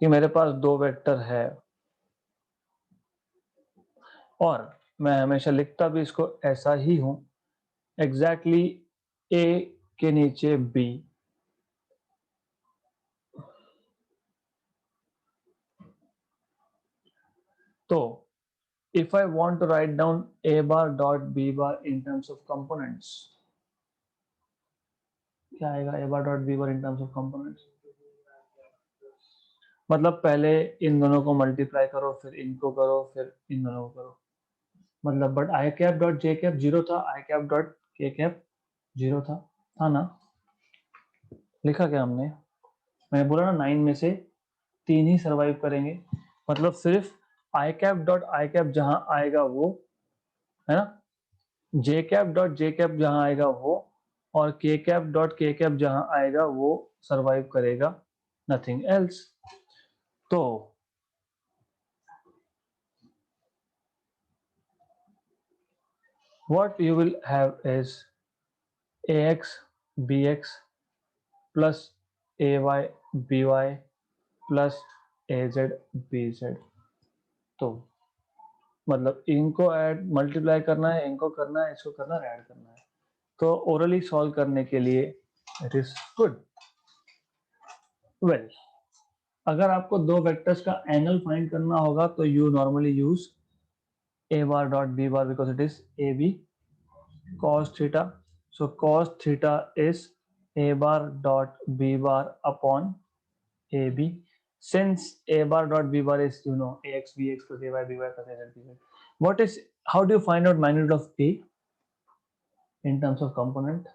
कि मेरे पास दो वेक्टर है और मैं हमेशा लिखता भी इसको ऐसा ही हूं, एग्जैक्टली ए के नीचे बी। तो if I want to write down a bar dot b bar in terms of components, क्या आएगा a bar dot b bar in terms of components? मतलब पहले इन दोनों को मल्टीप्लाई करो, फिर इनको करो, फिर इन दोनों को करो। मतलब but I cap dot J cap zero था, आई कैप डॉट के कैप जीरो था ना? लिखा क्या हमने? मैंने बोला ना 9 में से 3 ही सरवाइव करेंगे, मतलब सिर्फ आई कैप डॉट आई कैप जहां आएगा वो, है ना, जे कैप डॉट जे कैप जहां आएगा वो, और के कैप डॉट के कैप जहां आएगा वो सरवाइव करेगा, नथिंग एल्स। तो what you will have is ax bx plus ay by plus az bz। तो मतलब इनको ऐड मल्टीप्लाई करना है, इनको करना है, इसको करना है, ऐड करना है। तो ओरली सॉल्व करने के लिए इट इज गुड। वेल, अगर आपको दो वेक्टर्स का एंगल फाइंड करना होगा तो you normally use a bar dot b bar because it is ab cos theta. So cos theta is a bar dot b bar upon ab. Since a bar dot b bar is ax bx plus ay by plus az bz. What is, how do you find out magnitude of a in terms of component?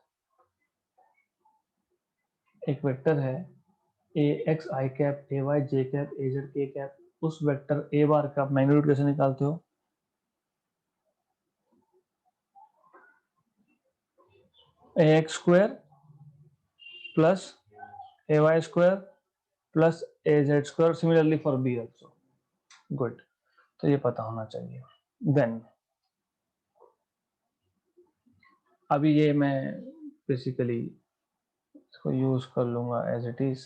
एक vector है a x I cap a y J cap a z k cap, उस vector a bar का magnitude कैसे निकालते हो? A x square plus a y square plus a z square, similarly for b also. Good, तो ये पता होना चाहिए। देन अभी ये मैं बेसिकली इसको यूज कर लूंगा as it is,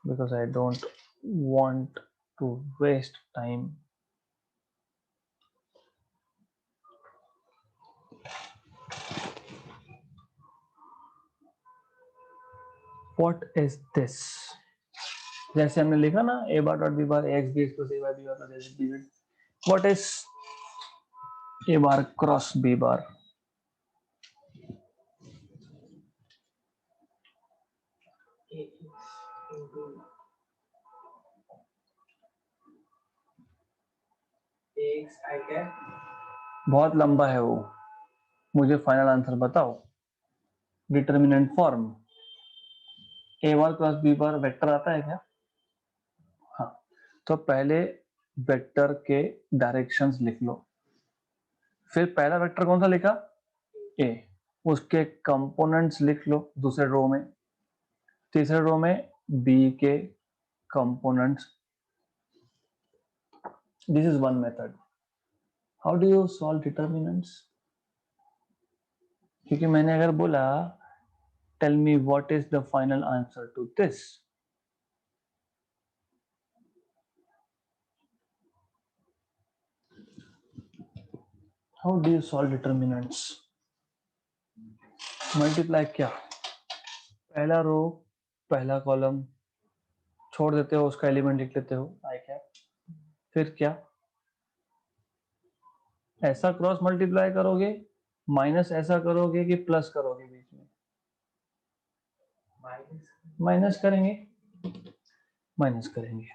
because I don't want to waste time. What is this? जैसे हमने लिखा ना a bar dot b bar x b x plus a y b bar plus a b z, what is a bar cross B bar? बहुत लंबा है वो, मुझे final answer बताओ। Determinant form a bar cross B bar vector आता है क्या? हाँ, तो पहले वेक्टर के डायरेक्शंस लिख लो, फिर पहला वेक्टर कौन सा लिखा? ए, उसके कंपोनेंट्स लिख लो दूसरे रो में, तीसरे रो में बी के components. This is one method. How do you solve determinants? क्योंकि मैंने अगर बोला tell me what is the final answer to this, how do you solve determinants? Multiply क्या, पहला रो पहला कॉलम छोड़ देते हो, उसका एलिमेंट लिख लेते हो आई कैप, फिर क्या, ऐसा क्रॉस मल्टीप्लाई करोगे, माइनस ऐसा करोगे कि प्लस करोगे, बीच में माइनस करेंगे, माइनस करेंगे,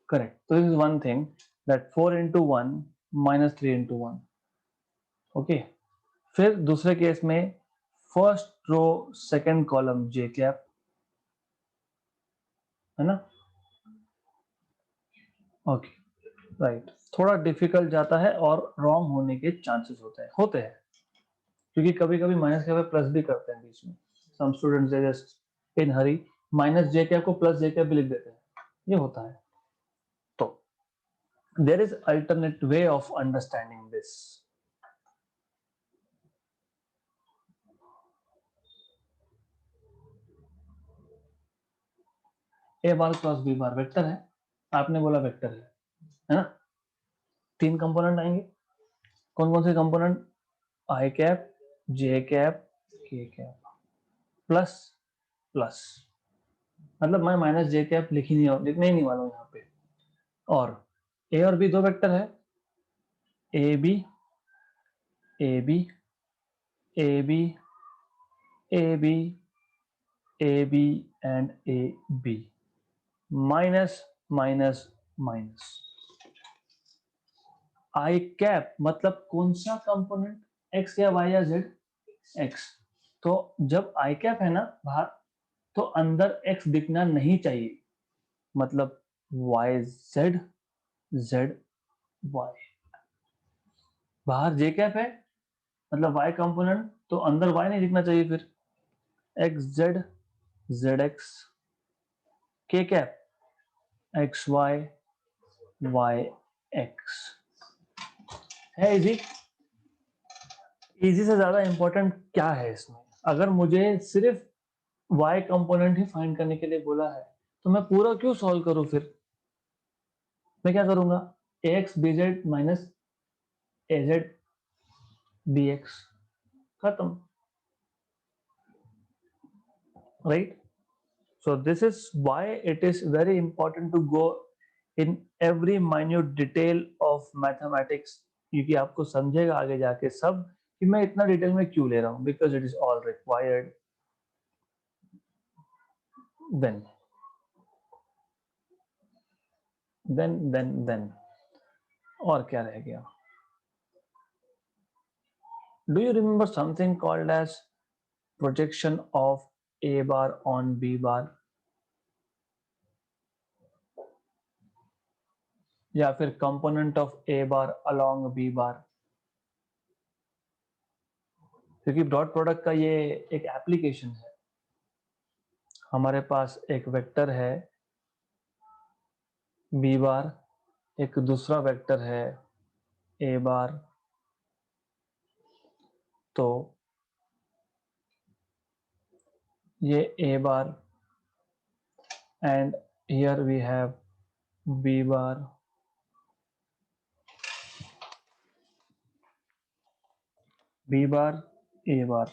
करेक्ट। तो this is one thing, that 4 into 1 minus 3 into 1। Okay, फिर दूसरे केस में फर्स्ट रो सेकंड कॉलम जे कैप, है ना? ओके राइट, थोड़ा डिफिकल्ट जाता है और रॉन्ग होने के चांसेस होते हैं क्योंकि कभी कभी माइनस के प्लस भी करते हैं बीच में। Some students they just in hurry minus J cap को प्लस जे कैप भी लिख देते हैं, ये होता है। तो there is alternate way of understanding this. A bar cross B bar vector है, आपने बोला वेक्टर है ना। 3 कंपोनेंट आएंगे, कौन कौन से कंपोनेंट? आई कैप, जे कैप, के कैप, प्लस प्लस, मतलब मैं माइनस जे कैप लिखने ही नहीं वाला हूं यहाँ पे। और ए और बी दो वेक्टर है, A B A B A B A B A B and A B, minus minus minus. I cap मतलब कौन सा कंपोनेंट, एक्स या वाई या जेड? एक्स। तो जब आई कैप है ना बाहर, तो अंदर एक्स दिखना नहीं चाहिए, मतलब वाई जेड, जेड वाई। बाहर जे कैप है मतलब वाई कंपोनेंट, तो अंदर वाई नहीं दिखना चाहिए, फिर X Z, Z X, K cap X Y, Y X. है इजी? इजी से ज्यादा इंपॉर्टेंट क्या है इसमें? अगर मुझे सिर्फ y कंपोनेंट ही फाइंड करने के लिए बोला है, तो मैं पूरा क्यों सॉल्व करूं? फिर मैं क्या करूंगा? ax bz minus az bx, खत्म, right? So this is why it is very important to go in every minute detail of mathematics, क्योंकि आपको समझेगा आगे जाके सब कि मैं इतना डिटेल में क्यों ले रहा हूं, because it is all required। then then और क्या रह गया? Do you remember something called as projection of a bar on b bar, या फिर component of A bar along B bar? क्योंकि डॉट प्रोडक्ट का ये एक एप्लीकेशन है। हमारे पास एक वेक्टर है बी बार, एक दूसरा वेक्टर है ए बार, तो ये a bar and here we have b bar, b bar a bar.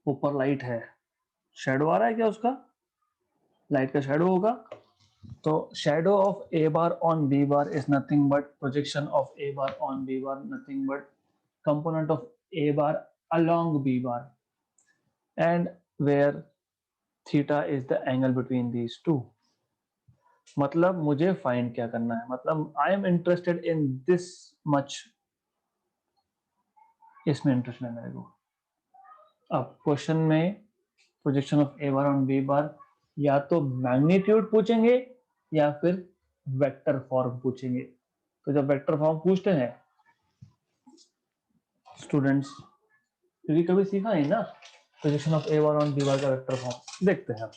ऊपर लाइट है, शेडो आ रहा है क्या उसका? लाइट का शेडो होगा, तो shadow of A bar on B bar is nothing but projection of A bar on B bar, nothing but component of a bar along b bar, and where theta is the angle between these two। मतलब मुझे find क्या करना है, मतलब I am interested in this much, इसमें interest है मेरे को। अब क्वेश्चन में projection of A bar on B bar या तो मैग्नीट्यूड पूछेंगे या फिर वेक्टर फॉर्म पूछेंगे। तो जब वेक्टर फॉर्म पूछते हैं स्टूडेंट्स, क्योंकि कभी सीखा नहीं ना projection of A bar on B bar का वेक्टर फॉर्म, देखते हैं।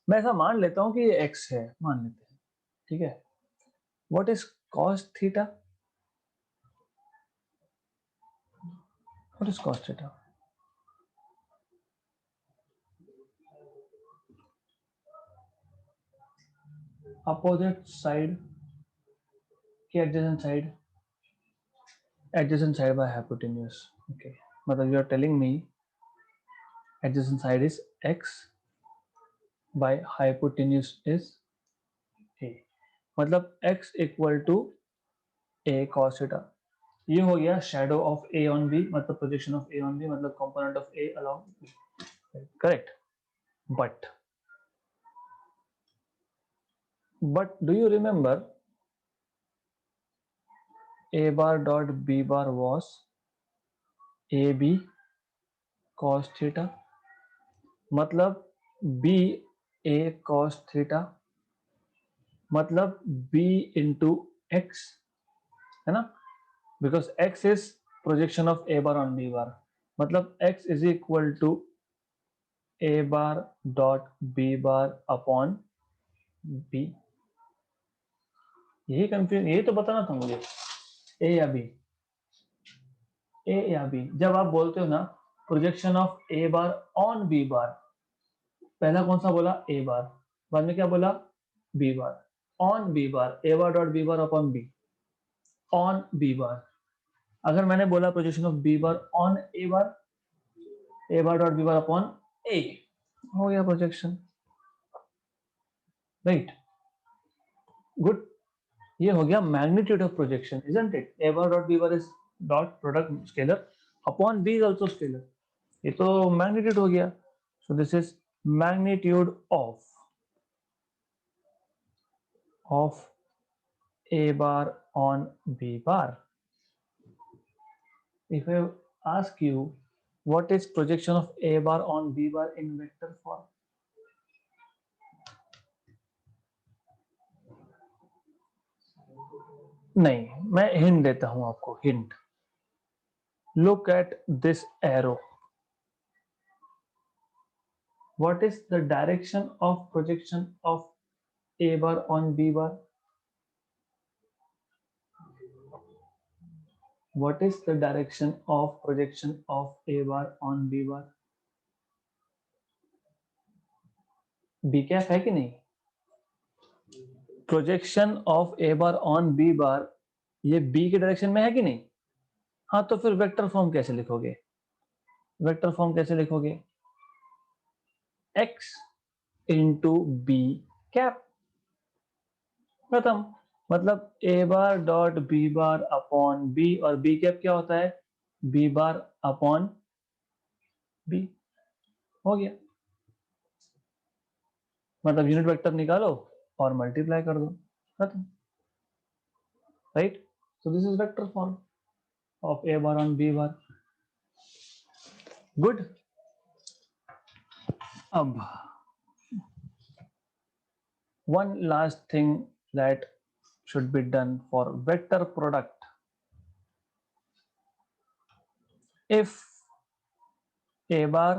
मैं ऐसा मान लेता हूं कि ये x है, मान लेते हैं, ठीक है। What is cos theta? What is cos theta? Opposite side की adjacent side by hypotenuse. Okay, मतलब you are telling me adjacent side is x by hypotenuse is a, मतलब x equal to a cos theta. ये हो गया shadow of a on b, मतलब projection of a on b, मतलब component of a along b, correct. but do you remember a bar dot b bar was ab cos theta, मतलब b a cos theta, मतलब b into x, है ना, because x is projection of a bar on b bar, मतलब x is equal to a bar dot b bar upon b. यही confusion, यही तो बताना था मुझे, a या b, a या b. जब आप बोलते हो ना projection of a bar on b बार, पहला कौन सा बोला, a बार, बाद में क्या बोला, b bar, on b bar, a bar dot b bar upon b, on b बार. अगर मैंने बोला projection of b bar on a bar, a bar dot b bar upon a, हो गया प्रोजेक्शन, राइट. गुड. ये हो गया magnitude of projection, isn't it. a bar dot b bar is dot product scalar upon b is also scalar. ये तो magnitude हो गया. सो this is magnitude of a bar on b bar. If I ask you what is projection of a bar on b bar in vector form, नहीं, मैं hint देता हूं आपको, hint. Look at this arrow. What is the direction of projection of a bar on b bar? What is the direction of projection of a bar on b bar? b cap है कि नहीं? Projection of a bar on b बार, ये b के direction में है कि नहीं? हाँ, तो फिर वेक्टर फॉर्म कैसे लिखोगे? वेक्टर फॉर्म कैसे लिखोगे? x इंटू बी कैप, खत्म. मतलब a bar dot b bar upon b, और b कैप क्या होता है, b बार अपॉन b. हो गया. मतलब यूनिट वेक्टर निकालो और मल्टीप्लाई कर दो, खत्म, right. So this is vector form of a bar on b bar. Good. अब one last thing that should be done for vector product. If a bar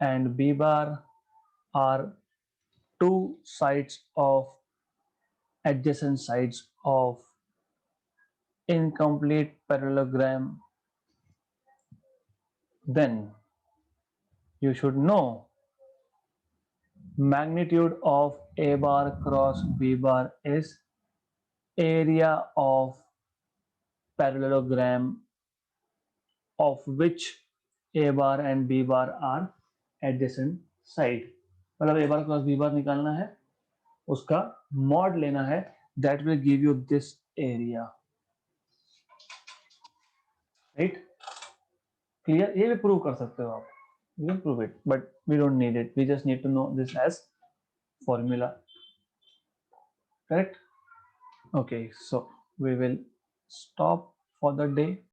and b bar are two sides of adjacent sides of incomplete parallelogram, then you should know magnitude of a bar cross b bar is area of parallelogram of which a bar and b bar are adjacent side. मतलब a bar cross b bar निकालना है, उसका mod लेना है, that will give you this area, right? Clear? ये भी prove कर सकते हो आप, you can prove it, but we don't need it. We just need to know this as formula, correct? Okay, so we will stop for the day.